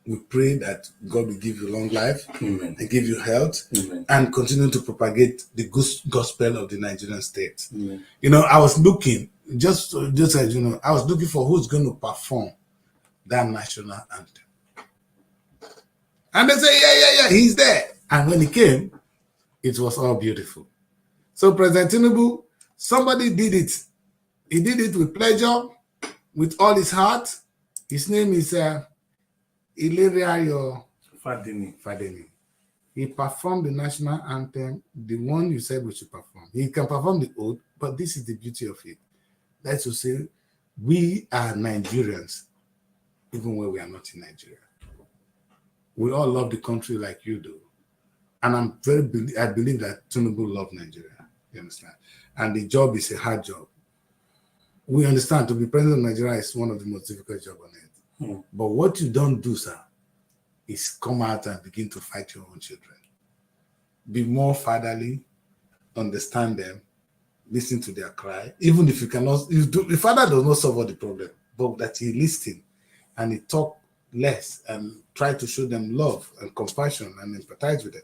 We pray that God will give you long life, Amen, and give you health, amen, and continue to propagate the good gospel of the Nigerian state. amen. You know, I was looking, just as you know, I was looking for who's going to perform that national anthem. And they say, yeah, he's there. And when he came, it was all beautiful. So President Tinubu, somebody did it. He did it with pleasure, with all his heart. His name is Ileriayo Fadeni. He performed the national anthem, the one you said we should perform. He can perform the oath, but this is the beauty of it. That's to say, we are Nigerians, even when we are not in Nigeria. We all love the country like you do. And I believe that Tinubu loves Nigeria. You understand? And the job is a hard job. We understand to be president of Nigeria is one of the most difficult jobs on earth. But what you don't do, sir, is come out and begin to fight your own children. Be more fatherly, understand them, listen to their cry. Even if you cannot, the father does not solve all the problem, but that he listens and he talk less and try to show them love and compassion and empathize with them,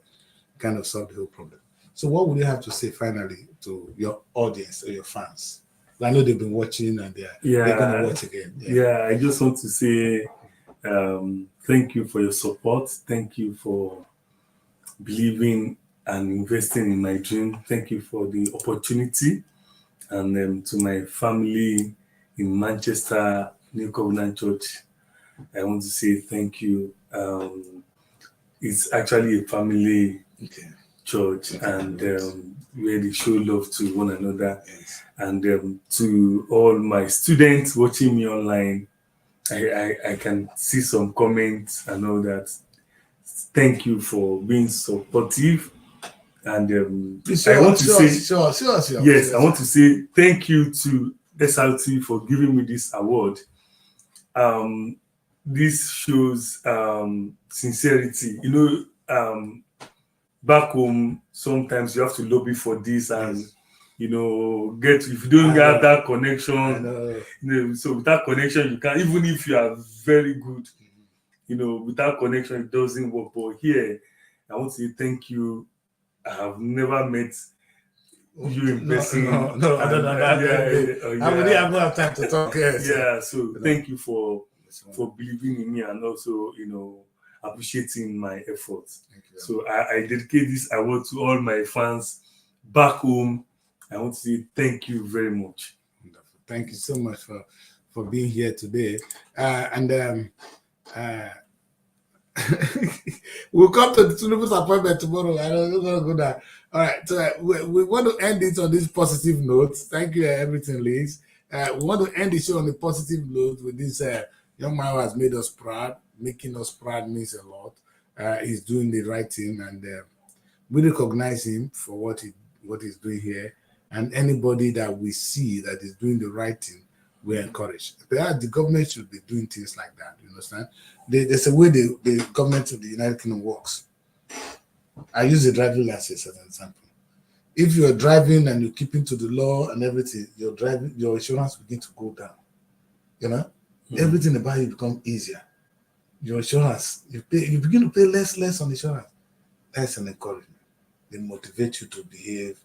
kind of solve the whole problem. So what would you have to say finally to your audience or your fans? I know they've been watching and they're going to watch again. Yeah, I just want to say thank you for your support. Thank you for believing and investing in my dream. Thank you for the opportunity. And to my family in Manchester, New Covenant Church, I want to say thank you. It's actually a family church, and where they show love to one another. Yes. And to all my students watching me online, I can see some comments and all that. Thank you for being supportive. And I want to say, I want to say thank you to SRTV for giving me this award. This shows sincerity. You know, back home, sometimes you have to lobby for this and, you know, if you don't have that connection, you know, so without connection, you can't, even if you are very good, you know, without connection, it doesn't work. But here, I want to say thank you. I have never met you in person. No, I don't know that. I really have no time to talk. So thank you for believing in me and also, you know, appreciating my efforts. So I dedicate this award to all my fans back home. I want to say thank you very much. Wonderful. Thank you so much for being here today. We'll come to the Tinubu's appointment tomorrow. I don't know go there. All right, so we want to end it on this positive note. Thank you, everything, Liz. We want to end the show on a positive note with this young man who has made us proud. Making us proud means a lot. He's doing the right thing, and we recognize him for what he's doing here. And anybody that we see that is doing the right thing, we encourage. The government should be doing things like that. You understand? There's a way the government of the United Kingdom works. I use the driving license as an example. If you're driving and you're keeping to the law and everything, your insurance begin to go down. You know, everything about you become easier. Your insurance, you begin to pay less on insurance. That's an encouragement. They motivate you to behave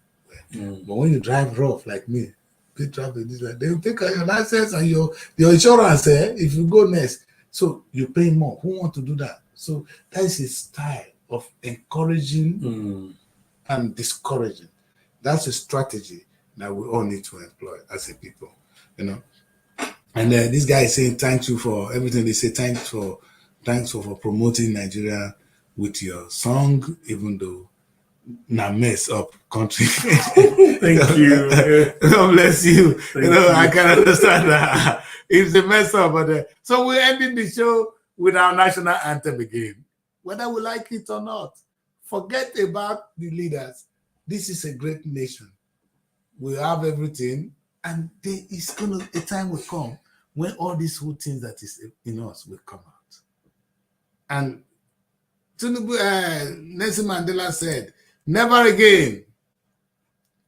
well. But when you drive rough like me, they will take your license and your insurance. If you go next, so you pay more. Who want to do that? So that is a style of encouraging and discouraging. That's a strategy that we all need to employ as a people. You know, And this guy is saying thank you for everything. They say thanks for promoting Nigeria with your song, even though na mess up country. Thank you. God bless you. Thank I can understand that. It's a mess up, but so we're ending the show with our national anthem again, whether we like it or not. Forget about the leaders. This is a great nation. We have everything, and a time will come when all these good things that is in us will come out. And Nelson Mandela said, "Never again."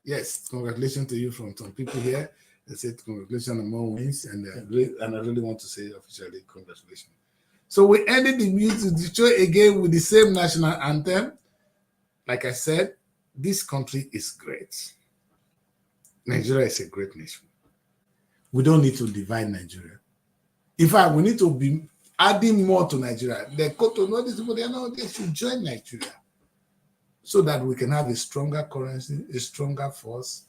Yes, congratulations to you from some people here. They said congratulations on more wins, and I really want to say officially congratulations. So we ended the show again with the same national anthem. Like I said, this country is great. Nigeria is a great nation. We don't need to divide Nigeria. In fact, we need to be adding more to Nigeria. They go to know these people, they should join Nigeria so that we can have a stronger currency, a stronger force.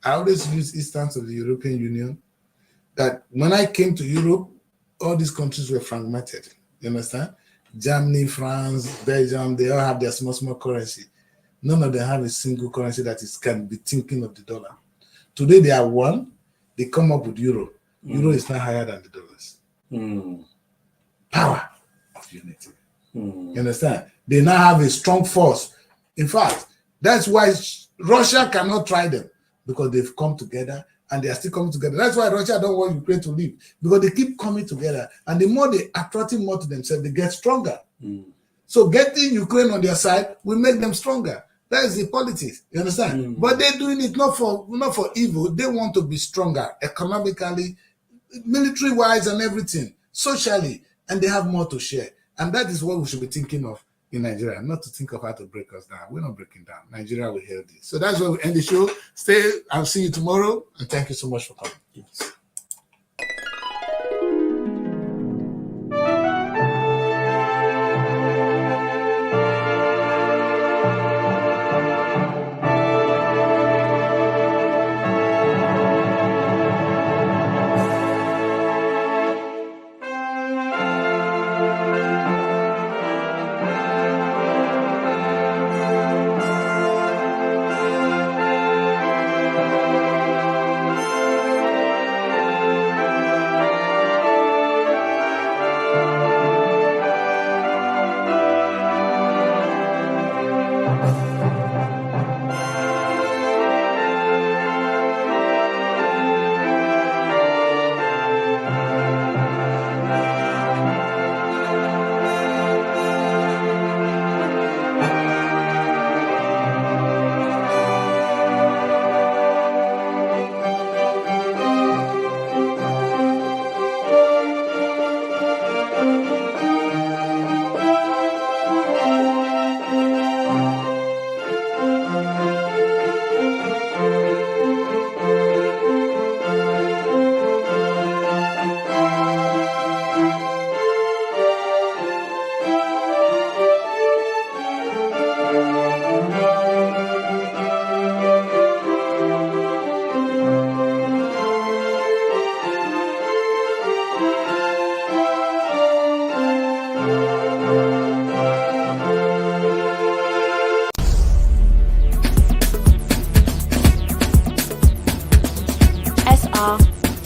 I always use instance of the European Union, that when I came to Europe, all these countries were fragmented. You understand? Germany, France, Belgium, they all have their small currency. None of them have a single currency that can be thinking of the dollar. Today they are one. They come up with euro. Euro is not higher than the dollars. Power of unity. You understand? They now have a strong force. In fact, that's why Russia cannot try them, because they've come together and they are still coming together. That's why Russia don't want Ukraine to leave, because they keep coming together, and the more they attracting more to themselves, they get stronger. So getting Ukraine on their side will make them stronger. That is the politics. You understand? But they're doing it not for evil. They want to be stronger economically, military-wise, and everything, socially, and they have more to share. And that is what we should be thinking of in Nigeria, not to think of how to break us down. We're not breaking down. Nigeria will heal this. So that's where we end the show. I'll see you tomorrow, and thank you so much for coming. Yes.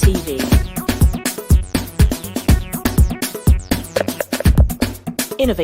Srtv.